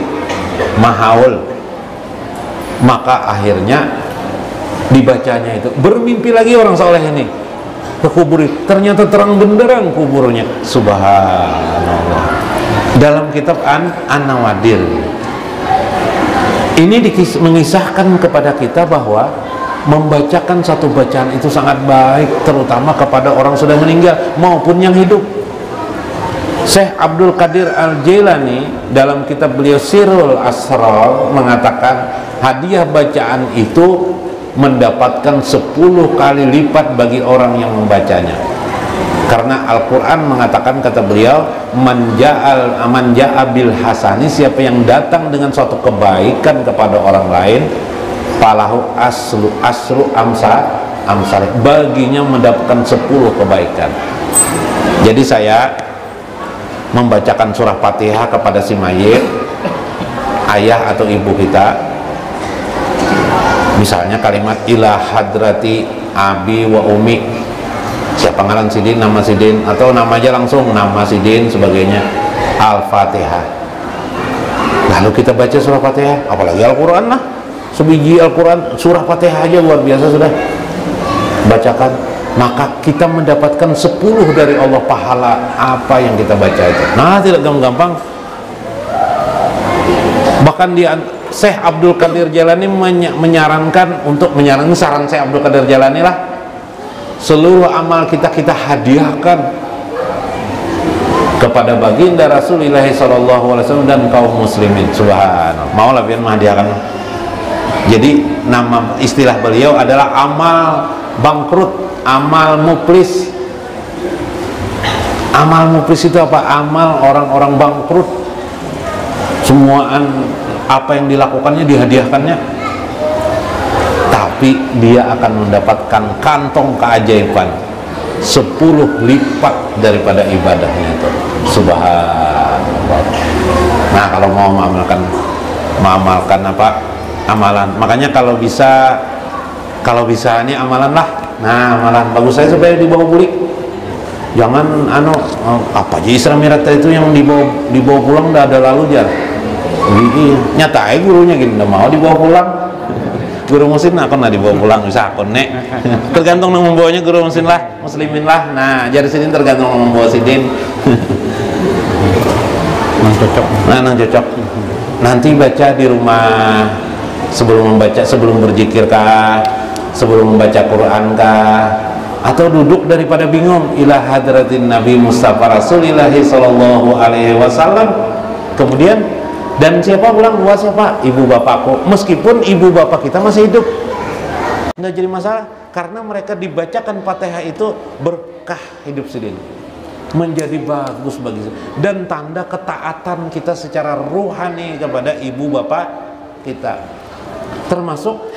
Maka akhirnya dibacanya itu. Bermimpi lagi orang soleh ini ke kubur itu, ternyata terang benderang kuburnya. Subhanallah. Dalam kitab An-Nawadir ini mengisahkan kepada kita bahwa membacakan satu bacaan itu sangat baik, terutama kepada orang sudah meninggal maupun yang hidup. Syekh Abdul Qadir Al-Jailani dalam kitab beliau Sirrul Asrar mengatakan hadiah bacaan itu mendapatkan 10 kali lipat bagi orang yang membacanya. Karena Al-Quran mengatakan, kata beliau, man ja'a bil hasani, siapa yang datang dengan suatu kebaikan kepada orang lain, falahu asru amsal, baginya mendapatkan 10 kebaikan. Jadi saya membacakan surah Fatihah kepada si mayit, ayah atau ibu kita, misalnya kalimat ila hadrati abi wa umi, siapa ngaran sidin, nama sidin, atau nama aja langsung nama sidin sebagainya, Al-Fatihah. Lalu kita baca surah Fatihah, apalagi Al-Quran lah, sebiji Al-Quran, surah Fatihah aja luar biasa sudah bacakan, maka kita mendapatkan 10 dari Allah pahala apa yang kita baca itu. Nah, tidak gampang. Bahkan Syekh Abdul Qadir Jailani menyarankan saran Syekh Abdul Qadir Jailani lah, seluruh amal kita hadiahkan kepada baginda Rasulullah SAW dan kaum muslimin. Subhanallah. Maulah biar menghadiahkan. Jadi nama istilah beliau adalah amal bangkrut, amal muflis. Amal muflis itu apa? Amal orang-orang bangkrut. Semua apa yang dilakukannya dihadiahkannya, tapi dia akan mendapatkan kantong keajaiban 10 lipat daripada ibadahnya itu. Subhanallah. Nah, kalau mau mengamalkan amalan, makanya kalau bisa ini amalan lah. Nah, amalan bagus saya supaya dibawa bulik. Jangan apa aja Isra Mi'raj itu yang dibawa pulang udah ada lalu jar. Nyata gurunya gini, nggak mau dibawa pulang. Guru muslim aku nah dibawa pulang bisa aku nek. Tergantung nang membawanya guru muslim lah, muslimin lah. Nah, jadi sidin tergantung nang membawa sidin. Nang cocok. Nah, nang cocok. Nanti baca di rumah sebelum membaca, sebelum berzikir kah, sebelum membaca Quran kah, atau duduk daripada bingung ila hadratin Nabi Mustafa Rasulillah sallallahu alaihi wasallam. Kemudian dan siapa pulang? Buat siapa? Ibu bapakku. Meskipun ibu bapak kita masih hidup, nggak jadi masalah, karena mereka dibacakan Fatihah itu berkah hidup sidin, menjadi bagus bagi dan tanda ketaatan kita secara ruhani kepada ibu bapak kita. Termasuk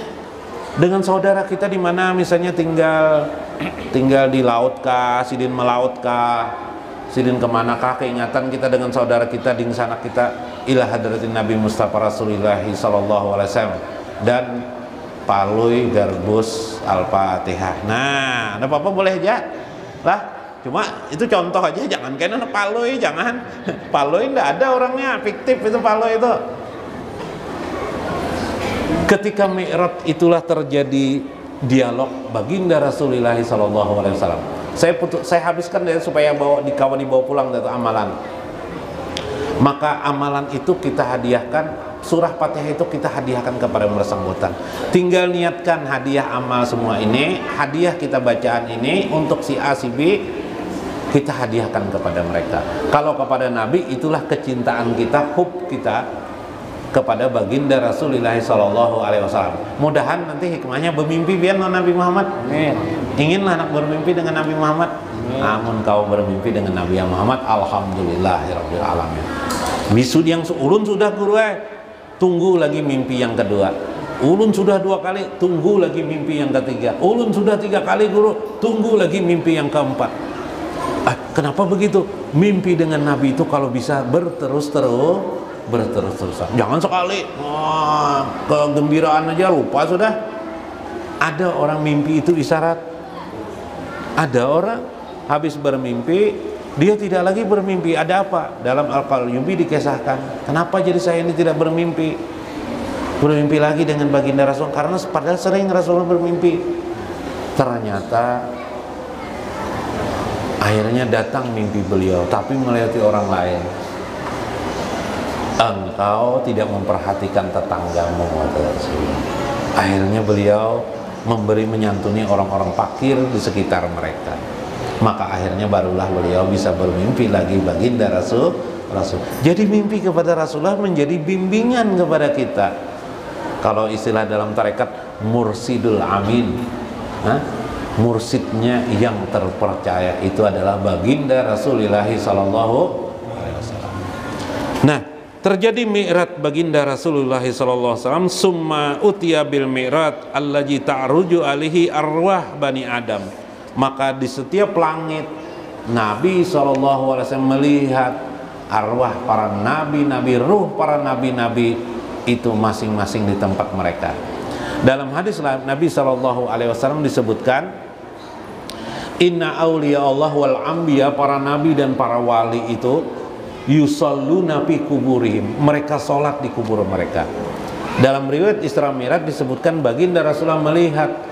dengan saudara kita di mana misalnya tinggal di laut kah, sidin melaut kah, sidin kemanakah keingatan kita dengan saudara kita di sana kita ila hadratin Nabi Mustafa Rasulillah sallallahu alaihi wasallam dan palui garbus al-Fatihah. Nah, ada apa-apa boleh aja lah, cuma itu contoh aja, jangan kena palui, jangan palui, enggak ada orangnya, fiktif itu palui itu. Ketika Mi'raj itulah terjadi dialog baginda Rasulullah sallallahu alaihi wasallam. Saya habiskan dari supaya dibawa pulang dari amalan. Maka amalan itu kita hadiahkan, surah Fatihah itu kita hadiahkan kepada yang bersangkutan. Tinggal niatkan hadiah amal semua ini, hadiah kita bacaan ini untuk si A si B, kita hadiahkan kepada mereka. Kalau kepada Nabi, itulah kecintaan kita, hub kita kepada baginda Rasulullah sallallahu alaihi wasallam. Mudahan nanti hikmahnya bermimpi biar Nabi Muhammad. Inginlah anak bermimpi dengan Nabi Muhammad. Namun kau bermimpi dengan Nabi Muhammad, alhamdulillahirabbil alamin. Misud yang ulun sudah guru, tunggu lagi mimpi yang kedua. Ulun sudah 2 kali, tunggu lagi mimpi yang ketiga. Ulun sudah 3 kali guru, tunggu lagi mimpi yang keempat. Kenapa begitu? Mimpi dengan Nabi itu kalau bisa berterus-terusan. Jangan sekali kegembiraan aja lupa sudah. Ada orang mimpi itu isyarat. Ada orang habis bermimpi dia tidak lagi bermimpi. Ada apa? Dalam Al-Qayyubi dikisahkan, kenapa jadi saya ini tidak bermimpi lagi dengan baginda Rasul? Karena padahal sering Rasulullah bermimpi. Ternyata akhirnya datang mimpi beliau, tapi melewati orang lain. Engkau tidak memperhatikan tetanggamu, kata Rasulullah. Akhirnya beliau menyantuni orang-orang fakir di sekitar mereka. Maka akhirnya barulah beliau bisa bermimpi lagi baginda Rasul. Jadi mimpi kepada Rasulullah menjadi bimbingan kepada kita. Kalau istilah dalam tarekat, mursidul amin, mursidnya yang terpercaya itu adalah baginda Rasulullah sallallahu alaihi wasallam. Nah, terjadi Mi'raj baginda Rasulullah sallallahu alaihi wasallam, summa utiya bil mi'raj allazi ta'ruju alaihi arwah bani Adam. Maka di setiap langit Nabi sallallahu alaihi wasallam melihat arwah para nabi-nabi, ruh para nabi-nabi itu masing-masing di tempat mereka. Dalam hadis Nabi sallallahu alaihi wasallam disebutkan, inna auliya Allah wal anbiya, para nabi dan para wali itu yusalluna fi kuburihim, mereka sholat di kubur mereka. Dalam riwayat Isra Mi'raj disebutkan baginda Rasulullah melihat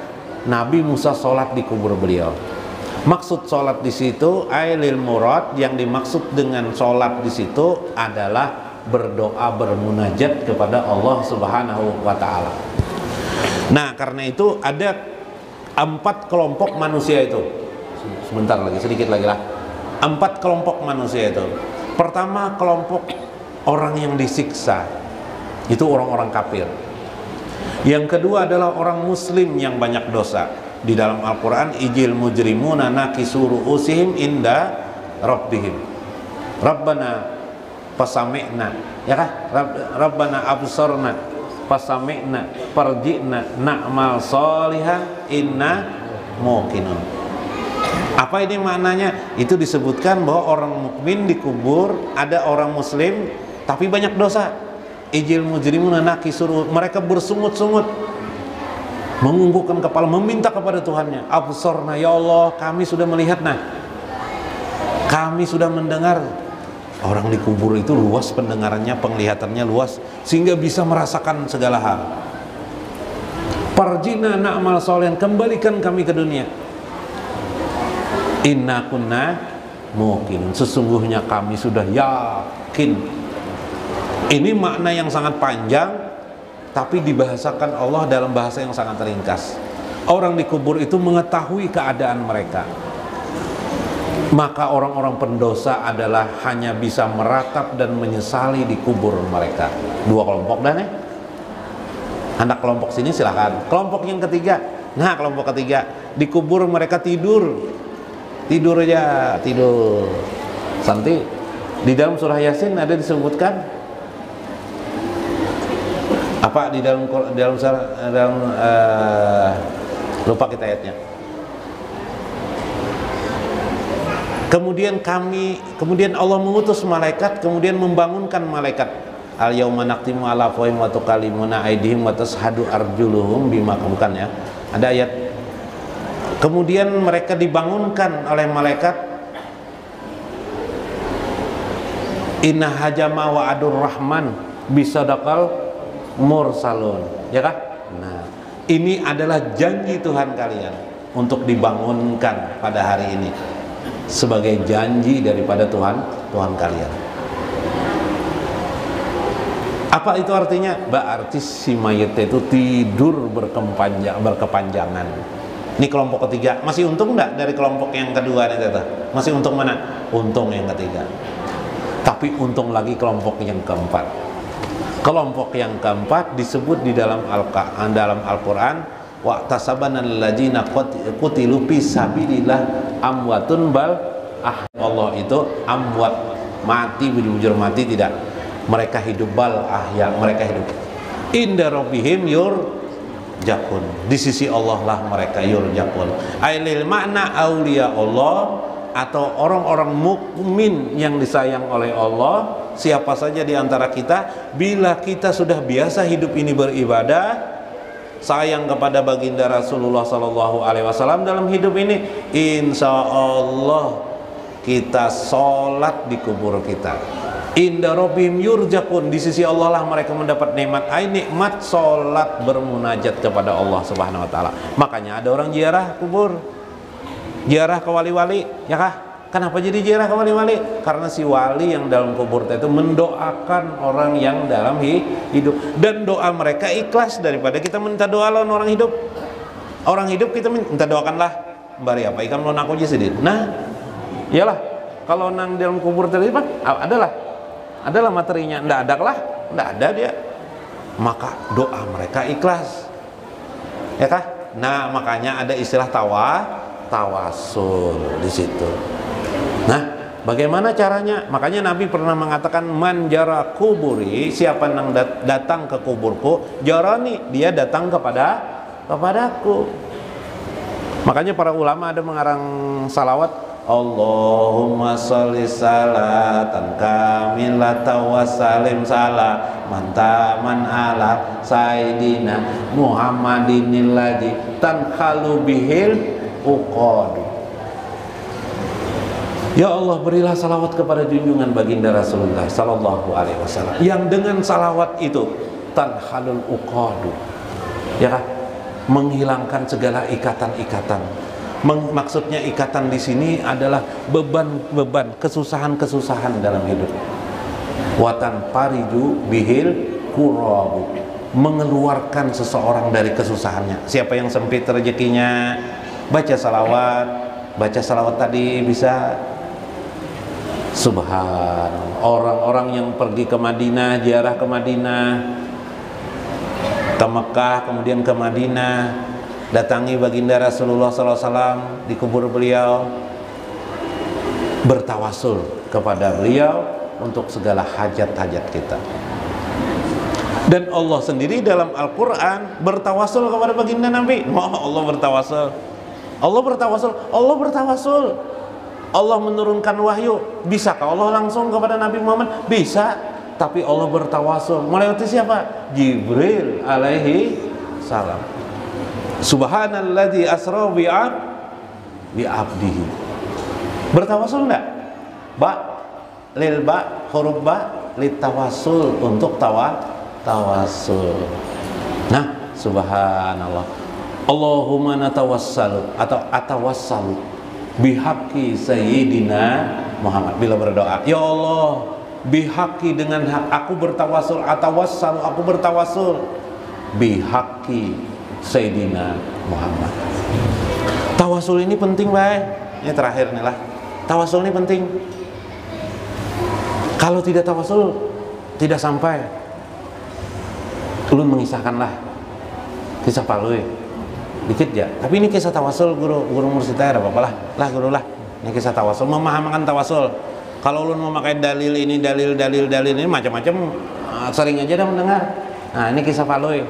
Nabi Musa sholat di kubur beliau. Maksud sholat di situ ailil murad, yang dimaksud dengan sholat di situ adalah berdoa, bermunajat kepada Allah Subhanahu wa ta'ala. Nah, karena itu ada 4 kelompok manusia itu. Sebentar lagi, sedikit lagi lah. 4 kelompok manusia itu. Pertama, kelompok orang yang disiksa, itu orang-orang kafir. Yang kedua adalah orang muslim yang banyak dosa. Di dalam Al-Quran, ijil mujrimuna nakisu ru'usihim inda rabbihim, Rabbana pasami'na, ya kah? Rabbana absorna pasami'na farji'na na'mal solihan inna muqinun. Apa ini maknanya? Itu disebutkan bahwa orang mukmin dikubur, ada orang muslim tapi banyak dosa. Ijil mujrimuna nakisuru, mereka bersungut-sungut, mengunggukkan kepala, meminta kepada Tuhannya, absorna, ya Allah kami sudah melihat, kami sudah mendengar. Orang di kubur itu luas pendengarannya, penglihatannya luas, sehingga bisa merasakan segala hal. Farjina na'mal sholihan, kembalikan kami ke dunia. Inna kunna muqinin, sesungguhnya kami sudah yakin. Ini makna yang sangat panjang, tapi dibahasakan Allah dalam bahasa yang sangat ringkas. Orang dikubur itu mengetahui keadaan mereka. Maka orang-orang pendosa adalah hanya bisa meratap dan menyesali di kubur mereka. Dua kelompok dan anak kelompok sini silahkan. Kelompok yang ketiga, nah kelompok ketiga di kubur mereka tidur aja, tidur. Santi di dalam surah Yasin ada disebutkan apa di dalam lupa kita ayatnya. Kemudian Allah mengutus malaikat, kemudian membangunkan malaikat. Al yauma naqtimu ala afwahihim wa tukallimuna aydihim wa tashhadu arjuluhum bima, bukan ya. Ada ayat. Kemudian mereka dibangunkan oleh malaikat. Inna hajama wa'adur rahman bisadaqal mursalun, ya kah? Nah, ini adalah janji Tuhan kalian untuk dibangunkan pada hari ini sebagai janji daripada Tuhan kalian. Apa itu artinya? Berarti si mayat itu tidur berkepanjangan. Ini kelompok ketiga. Masih untung enggak dari kelompok yang kedua nih Tata? Masih untung mana? Untung yang ketiga. Tapi untung lagi kelompok yang keempat. Kelompok yang keempat disebut di dalam Al-Quran, wa tasabanal ladzina qutilu fi sabilillah amwatun bal Allah itu amwat, mati bujur mati tidak, mereka hidup, bal ahya, mereka hidup. Inda rabbihim yurjaqun, di sisi Allah lah mereka yurjaqun. Ailil makna auliya Allah, atau orang-orang mukmin yang disayang oleh Allah. Siapa saja di antara kita, bila kita sudah biasa hidup ini beribadah, sayang kepada baginda Rasulullah Sallallahu Alaihi Wasallam dalam hidup ini, insya Allah kita sholat di kubur kita. Inda rabbihim yurjaqun, di sisi Allah lah mereka mendapat nikmat. Nikmat sholat bermunajat kepada Allah Subhanahu Wa Taala. Makanya ada orang ziarah kubur, ziarah ke wali-wali, ya kah? Kenapa jadi ziarah ke wali-wali? Karena si wali yang dalam kubur itu mendoakan orang yang dalam hidup, dan doa mereka ikhlas daripada kita minta doa lawan orang hidup. Orang hidup kita minta doakanlah bari apa ikan lo nak aja sedih. Nah, iyalah kalau nang dalam kubur tadi pak adalah materinya, ndak ada dia. Maka doa mereka ikhlas, ya kah? Nah, makanya ada istilah tawasul di situ. Nah, bagaimana caranya? Makanya Nabi pernah mengatakan, man jara kuburi, siapa yang datang ke kuburku, jarani, dia datang kepadaku. Makanya para ulama ada mengarang salawat, Allahumma sholli salatan kamilatan wa salim salam mantaman ala sayyidina Muhammadinil ladzi tankhalu bihil uqadu. Ya Allah, berilah salawat kepada junjungan baginda Rasulullah Sallallahu Alaihi Wasallam, yang dengan salawat itu tanhalul uqadu, ya kan? Menghilangkan segala ikatan-ikatan. Maksudnya ikatan di sini adalah beban-beban, kesusahan-kesusahan dalam hidup. Watan pariju bihil kurabu, mengeluarkan seseorang dari kesusahannya. Siapa yang sempit rezekinya, baca salawat tadi bisa. Subhan, orang-orang yang pergi ke Madinah, ziarah ke Madinah, ke Mekah, kemudian ke Madinah, datangi baginda Rasulullah SAW di kubur beliau, bertawasul kepada beliau untuk segala hajat-hajat kita. Dan Allah sendiri dalam Al-Quran bertawasul kepada baginda Nabi. Allah bertawasul. Allah menurunkan wahyu, bisakah Allah langsung kepada Nabi Muhammad? Bisa, tapi Allah bertawasul melewati siapa? Jibril alaihi salam. Subhanalladzi asra bi'abdihi. Bertawasul enggak? Huruf ba litawasul, untuk tawasul. Nah, Subhanallah. Allahumma natawassalu atau atawassalu bihaqqi sayyidina Muhammad. Bila berdoa, ya Allah, bihaqqi dengan hak aku bertawasul, atawassalu aku bertawasul bihaqqi sayyidina Muhammad. Tawasul ini penting, baik. Ini terakhir nih lah. Tawasul ini penting. Kalau tidak tawasul, tidak sampai. Ulun mengisahkanlah kisah Palui dikit ya, tapi ini kisah tawasul guru mursita ada apa-apa lah guru lah. Ini kisah tawasul, memahamkan tawasul. Kalau ulun mau pakai dalil ini dalil ini macam-macam, sering aja dah mendengar. Nah, ini kisah Palui.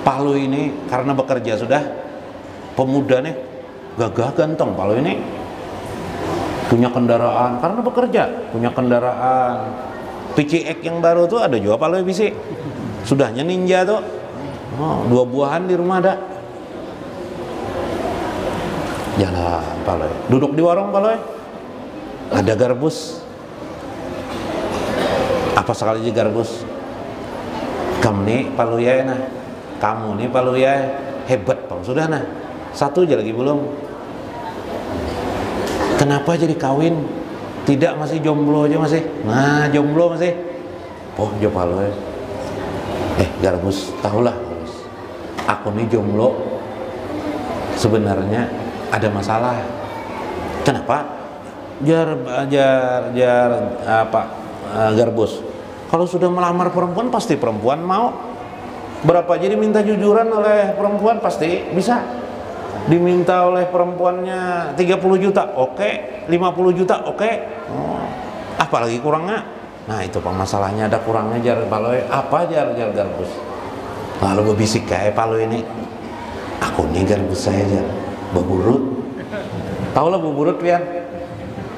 Palui ini karena bekerja sudah, pemuda nih gagah ganteng. Palui ini punya kendaraan karena bekerja, punya kendaraan PCX yang baru tuh ada juga Palui bisi. Sudahnya Ninja tuh. Oh, 2 buahan di rumah ada. Jalan Palui, duduk di warung Palui, ada garbus. Apa sekali aja garbus. Kamu nih Palui ya, nah. Kamu nih Palui ya, hebat Pak. Sudah nah. Satu aja lagi belum. Kenapa jadi kawin? Tidak, masih jomblo aja masih. Nah, jomblo masih. Oh, jo Palui. Garbus, tahulah. Aku nih jomblo, sebenarnya ada masalah. Kenapa? Garbus. Kalau sudah melamar perempuan pasti perempuan mau. Berapa jadi minta jujuran oleh perempuan pasti bisa. Diminta oleh perempuannya 30 juta, oke. 50 juta, oke. Apalagi kurangnya? Nah, itu masalahnya, ada kurangnya jar Palui. Apa jar garbus? Lalu berbisik kayak Palui ini, aku nih garbus saya jar beburut. Tahu lah beburut pian?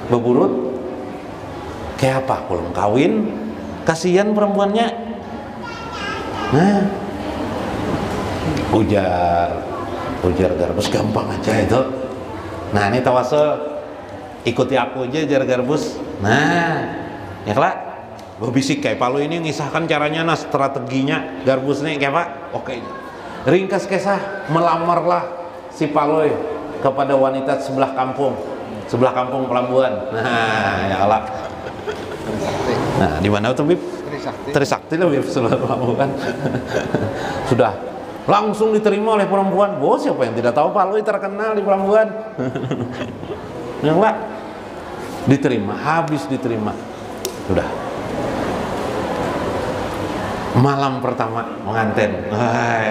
Beburut kayak apa? Belum kawin, kasihan perempuannya. Nah, ujar garbus, gampang aja itu. Nah, ini tawasul, ikuti aku aja jar garbus. Nah, ya kelak. Gue bisik kayak Palui ini ngisahkan caranya, nah strateginya garbus nih kayak Pak. Oke. Ringkas kisah, melamarlah si Palui kepada wanita sebelah kampung Pelambuan. Nah, ya Allah. Nah, di mana tuh Bib? Trisakti lah Bib, sebelah Pelambuan. Sudah langsung diterima oleh perempuan. Bos, siapa yang tidak tahu Palui terkenal di Pelambuan? Ya Allah. Diterima, habis diterima. Sudah. Malam pertama menganten,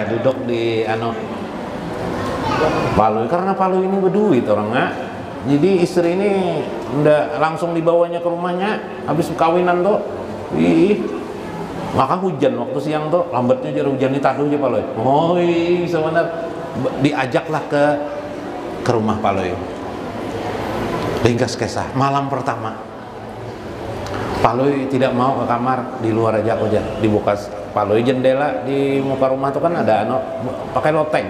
duduk di Palui, karena Palui ini berduit orangnya. Jadi istri ini udah langsung dibawanya ke rumahnya habis kawinan tuh. Maka hujan waktu siang tuh, lambatnya jadi hujan ditaduh aja Palui. Sebenarnya diajaklah ke rumah Palui. Ringkas kisah, malam pertama Palui tidak mau ke kamar, di luar aja dibuka Palui jendela di muka rumah tuh kan ada pakai loteng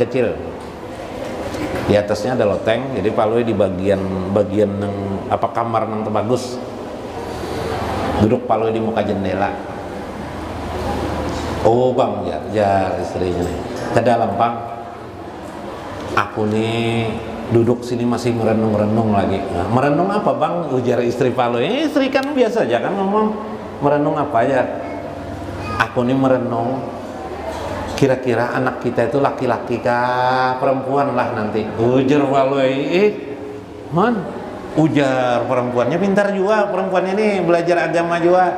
kecil, di atasnya ada loteng. Jadi Palui di bagian kamar yang terbagus, duduk Palui di muka jendela. Oh bang, jar istrinya nih ke dalam bang, aku nih duduk sini masih merenung lagi. Nah, merenung apa bang? Ujar istri Palui. Istri kan biasa aja kan ngomong, merenung apa ya? Aku nih merenung, kira-kira anak kita itu laki-laki kah perempuan lah nanti. Ujar Palui. Ujar perempuannya pintar juga, perempuan ini belajar agama juga.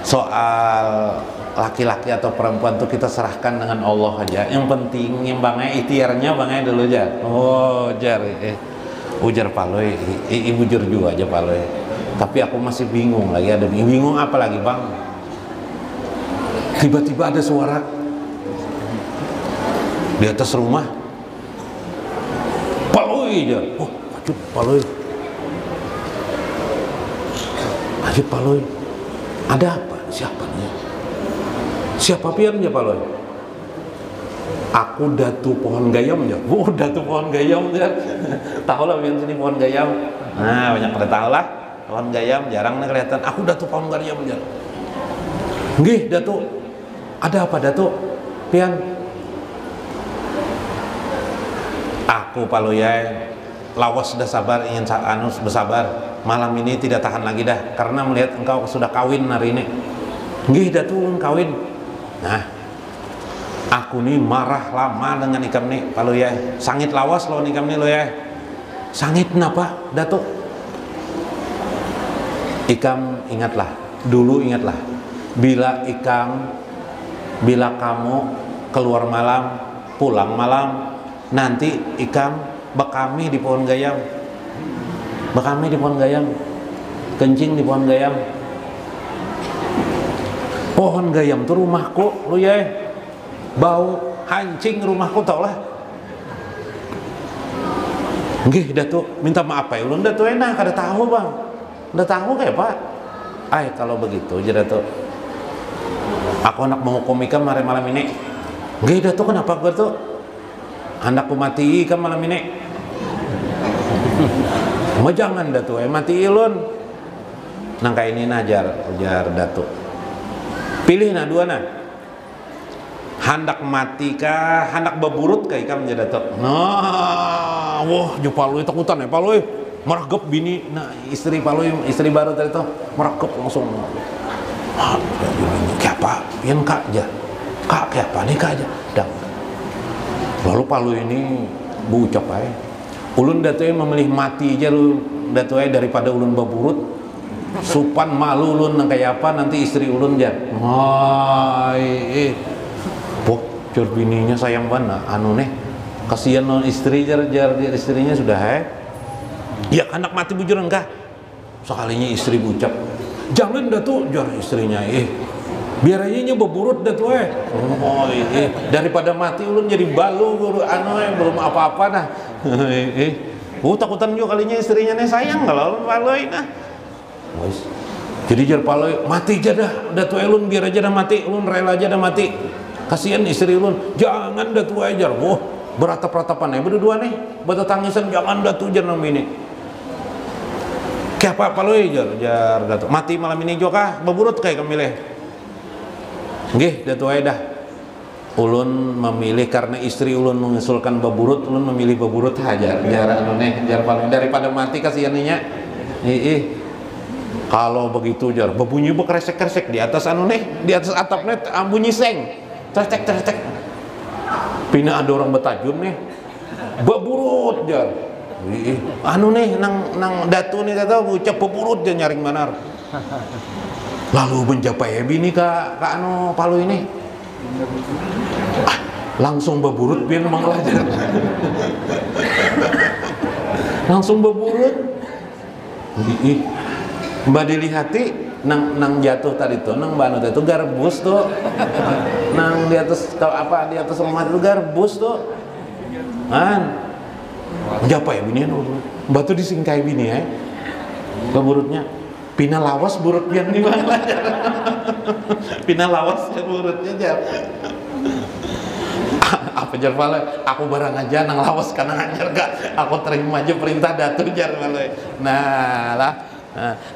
Soal laki-laki atau perempuan tuh kita serahkan dengan Allah aja. Yang penting yang bangai ikhtiarnya bangai dulu aja. Ujar Palui, ibu jujur juga aja Palui. Tapi aku masih bingung lagi, ada bingung apa lagi bang? Tiba-tiba ada suara di atas rumah. Palui aja. Ajut Palui. Ada apa? Siapa nih? Siapa pian ya Palui? Aku datu pohon gayam ya. Datu pohon gayam ya. Tahu lah pian sini pohon gayam. Nah, banyak pada tahu lah. Pohon gayam jarang nih kelihatan. Aku datu pohon gayam ya. Nggih, Datuk. Ada apa, Datuk? Pian. Aku paluyai lawas sudah sabar, ingin anus bersabar. Malam ini tidak tahan lagi dah, karena melihat engkau sudah kawin hari ini. Nggih, Datuk, kawin. Nah, aku nih marah lama dengan ikam nih paluyai. Sangit lawas loh ikam nih lo ya. Sangit kenapa, Datuk? Ikam ingatlah, dulu ingatlah, bila kamu keluar malam, pulang malam, nanti ikam bekami di pohon gayam, kencing di pohon gayam. Pohon gayam tuh rumahku, lu ya, bau hancing rumahku tau lah. Nggih, Datuk, minta maaf ya, ulun Datuk enak, kada tahu bang, udah tahu kayak pak. Ay, kalau begitu aja Datuk, aku hendak menghukum ikam hari malam ini. Nggih, Datuk, kenapa gue tuh? Hendakku mati ikam malam ini. Mau jangan Datuk, mati ulun. Nangka ini najar, ujar Datuk. Pilih nah dua nah. Hendak mati kah, hendak beburut kah ikam aja Datuk. Nah, wah, jo palui takutan ya palui. Meregep bini, nah istri palui, istri baru tadi tuh meregep langsung. Kayak apa? Pian kak aja. Kak kayak apa nih kak aja. Dang. Lalu palu ini buucap aja. Ulun Datuk memilih mati aja lu Datuk daripada ulun beburut. Supan malu ulun nang kayak apa nanti istri ulun aja. Hai, pok jor bininya sayang banget anu nih. Kasihan non istri jar istrinya sudah ya anak mati bujuran kah? Sekalinya istri bucap. Jangan Datuk jar istrinya biar aja beburut Datuk daripada mati ulun jadi balu guru anu belum apa-apa dah. Takutan juga kalinya istrinya nih sayang kalau paloi nah. Jadi jar paloi mati aja dah Datuk ulun biar aja dah mati, ulun rela aja dah mati. Kasihan istri ulun. Jangan Datuk ajar. Wah, beratap-ratapan berdua nih. Bata tangisan jangan Datuk jar nam ini. Kayak apa paloi jar Datuk. Mati malam ini juga beburut kayak kemilih. Nggih, Datuk dah. Ulun memilih karena istri ulun mengusulkan beburut, ulun memilih beburut aja. Jar anu nih, jar paling daripada mati kasihannya. Kalau begitu jar, berbunyi bekresek-kresek di atas anu nih, di atas atapnya bunyi seng. Tretek. Pina ada orang betajun nih. Beburut jar. Anu nih nang datu nih tahu ucap beburut jar nyaring manar. Lalu mencapai bini ka anu palu ini. Langsung beburut biar manglah jar. Langsung beburut. Mbak dilihati nang jatuh tadi tuh nang banu itu garbus tuh nang di atas di atas rumah itu garbus tuh kan japa ya bini batu disingkai bini keburutnya pina lawas burut yang di mana pina lawas ya burutnya jar apa jar pala aku barang aja nang lawas karena ngajar gak aku terima aja perintah datu jar pala nah lah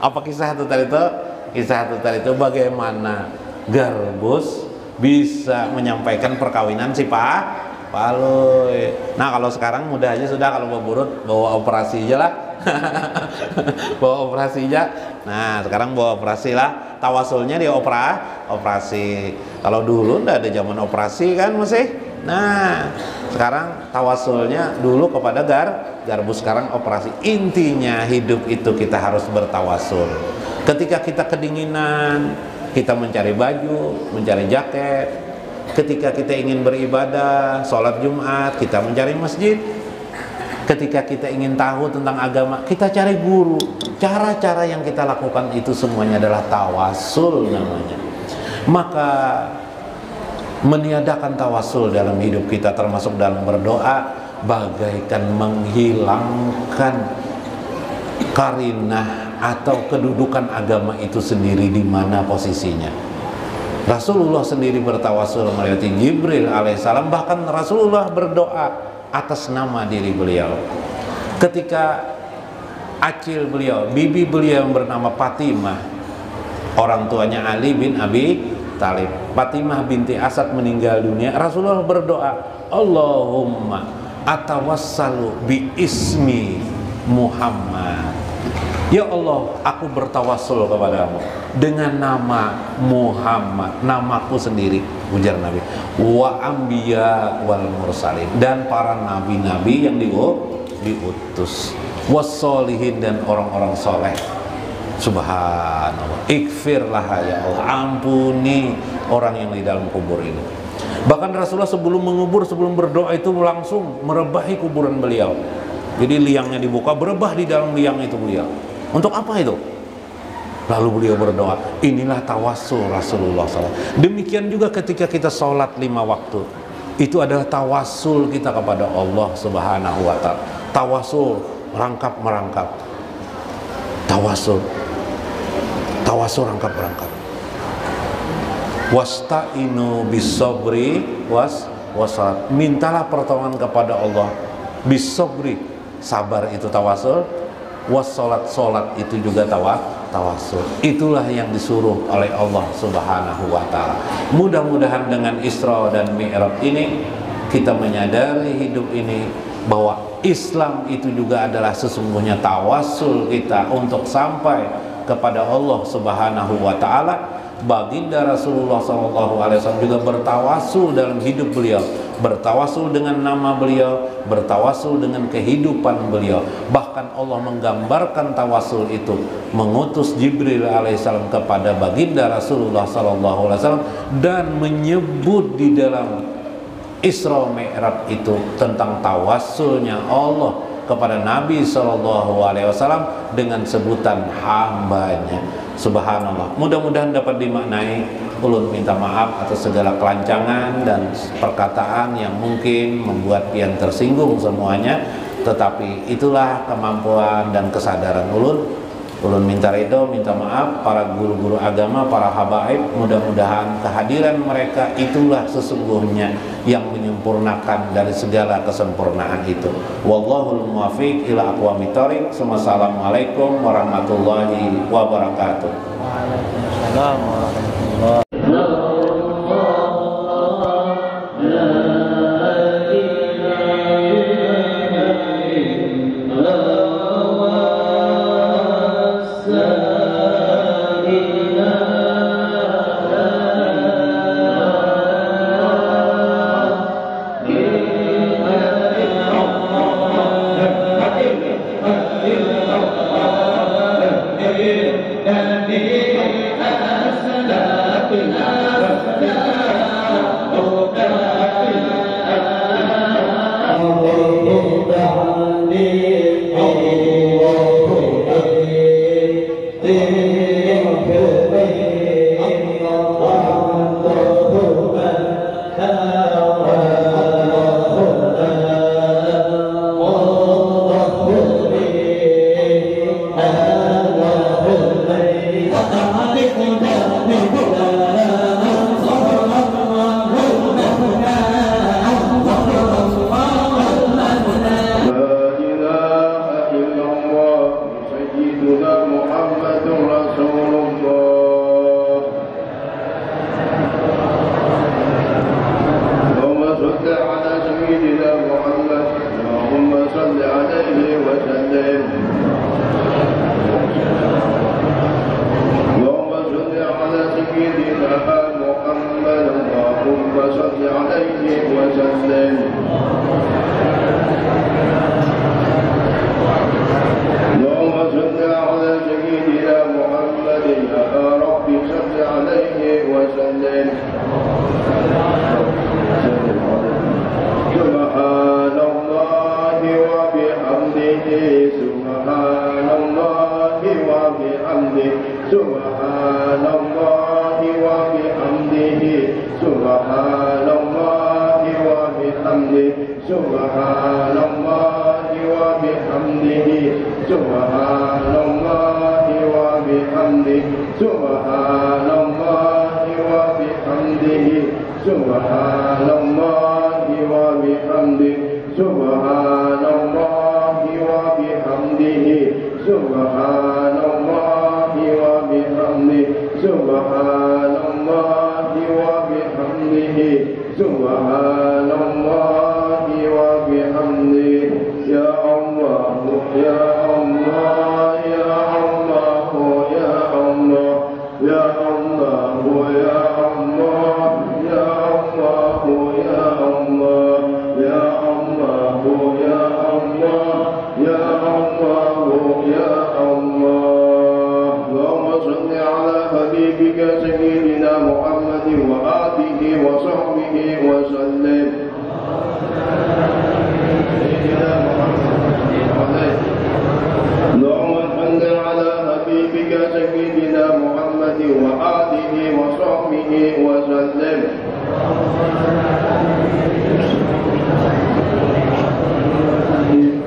apa kisah itu tadi tuh? Kisah itu tadi itu bagaimana garbus bisa menyampaikan perkawinan si paloi. Nah kalau sekarang mudah aja sudah kalau beburut bawa operasi aja lah. Bawa operasi aja. Nah sekarang bawa operasi lah. Tawasulnya dia operasi. Kalau dulu ndak ada zaman operasi kan masih. Nah sekarang tawasulnya dulu kepada garbus, sekarang operasi. Intinya hidup itu kita harus bertawasul. Ketika kita kedinginan, kita mencari baju, mencari jaket. Ketika kita ingin beribadah, sholat Jumat, kita mencari masjid. Ketika kita ingin tahu tentang agama, kita cari guru. Cara-cara yang kita lakukan itu semuanya adalah tawasul namanya. Maka meniadakan tawasul dalam hidup kita termasuk dalam berdoa bagaikan menghilangkan karinah atau kedudukan agama itu sendiri di mana posisinya. Rasulullah sendiri bertawasul melewati Jibril alaihissalam, bahkan Rasulullah berdoa atas nama diri beliau. Ketika acil beliau, bibi beliau yang bernama Fatimah, orang tuanya Ali bin Abi Thalib. Fatimah binti Asad meninggal dunia, Rasulullah berdoa, Allahumma atawassalu bi ismi Muhammad. Ya Allah, aku bertawassul kepadamu dengan nama Muhammad, namaku sendiri, ujar Nabi. Wa anbiya wal mursalin, dan para nabi-nabi yang diutus, wassolihin, dan orang-orang soleh. Subhanallah, ikfirlah ya Allah, ampuni orang yang di dalam kubur ini. Bahkan Rasulullah sebelum mengubur, sebelum berdoa itu langsung merebahi kuburan beliau. Jadi liangnya dibuka, berebah di dalam liang itu beliau. Untuk apa itu? Lalu beliau berdoa. Inilah tawassul Rasulullah SAW. Demikian juga ketika kita sholat 5 waktu, itu adalah tawassul kita kepada Allah Subhanahu wa Ta'ala. Tawassul, rangkap merangkap. Tawassul rangkap-rangkap. Wasta'inu bis-sabri was-salat. Mintalah pertolongan kepada Allah bis-sabri, sabar itu tawassul, was-salat, salat itu juga tawassul. Itulah yang disuruh oleh Allah Subhanahu wa Ta'ala. Mudah-mudahan dengan Isra dan Mi'raj ini kita menyadari hidup ini bahwa Islam itu juga adalah sesungguhnya tawassul kita untuk sampai kepada Allah Subhanahu wa Ta'ala. Baginda Rasulullah SAW juga bertawassul dalam hidup beliau, bertawassul dengan nama beliau, bertawassul dengan kehidupan beliau. Bahkan Allah menggambarkan tawassul itu, mengutus Jibril alaihissalam kepada baginda Rasulullah SAW dan menyebut di dalam Isra Mi'raj itu tentang tawassulnya Allah kepada Nabi SAW dengan sebutan hambanya. Subhanallah. Mudah-mudahan dapat dimaknai. Ulun minta maaf atas segala kelancangan dan perkataan yang mungkin membuat pian tersinggung semuanya. Tetapi itulah kemampuan dan kesadaran ulun. Ulun minta ridho, minta maaf para guru-guru agama, para habaib. Mudah-mudahan kehadiran mereka itulah sesungguhnya yang menyempurnakan dari segala kesempurnaan itu. Wallahul muwaffiq ila aqwamit thoriq. Wassalamualaikum warahmatullahi wabarakatuh. Waalaikumsalam warahmatullahi Subhanallah Subhanallahi wa bihamdihi. Ya Allah, ya Allah, ya Allah, ya Allah, ya Allah, ya Allah, ya Allah, ya Allah, ya Allah, ya Allah, ya Allah, ya Allah. Allahumma salli ala habibika sayyidina Muhammadin wa alihi wa sahbihi wa sallim. اللهم صل على حبيبك سيدنا محمد وآله وصحبه وسلم.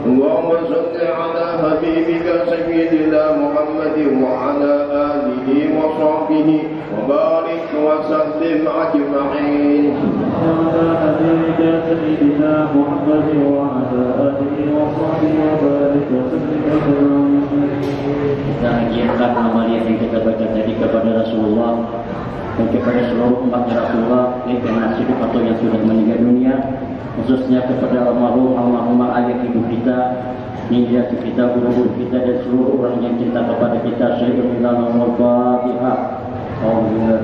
اللهم صل على حبيبك سيدنا محمد وعلى آله وصحبه وبارك وسلم أجمعين. على حبيبك سيدنا محمد وعلى آله وصحبه وبارك وسلم أجمعين. Kita hajikan amalia yang kita baca tadi kepada Rasulullah dan kepada seluruh umat Rasulullah yang nasib atau yang sudah meninggal dunia, khususnya kepada almarhum ayah ibu kita, ninja kita, guru-guru kita dan seluruh orang yang cinta kepada kita. Saya berminta Al-Fatihah. Alhamdulillah.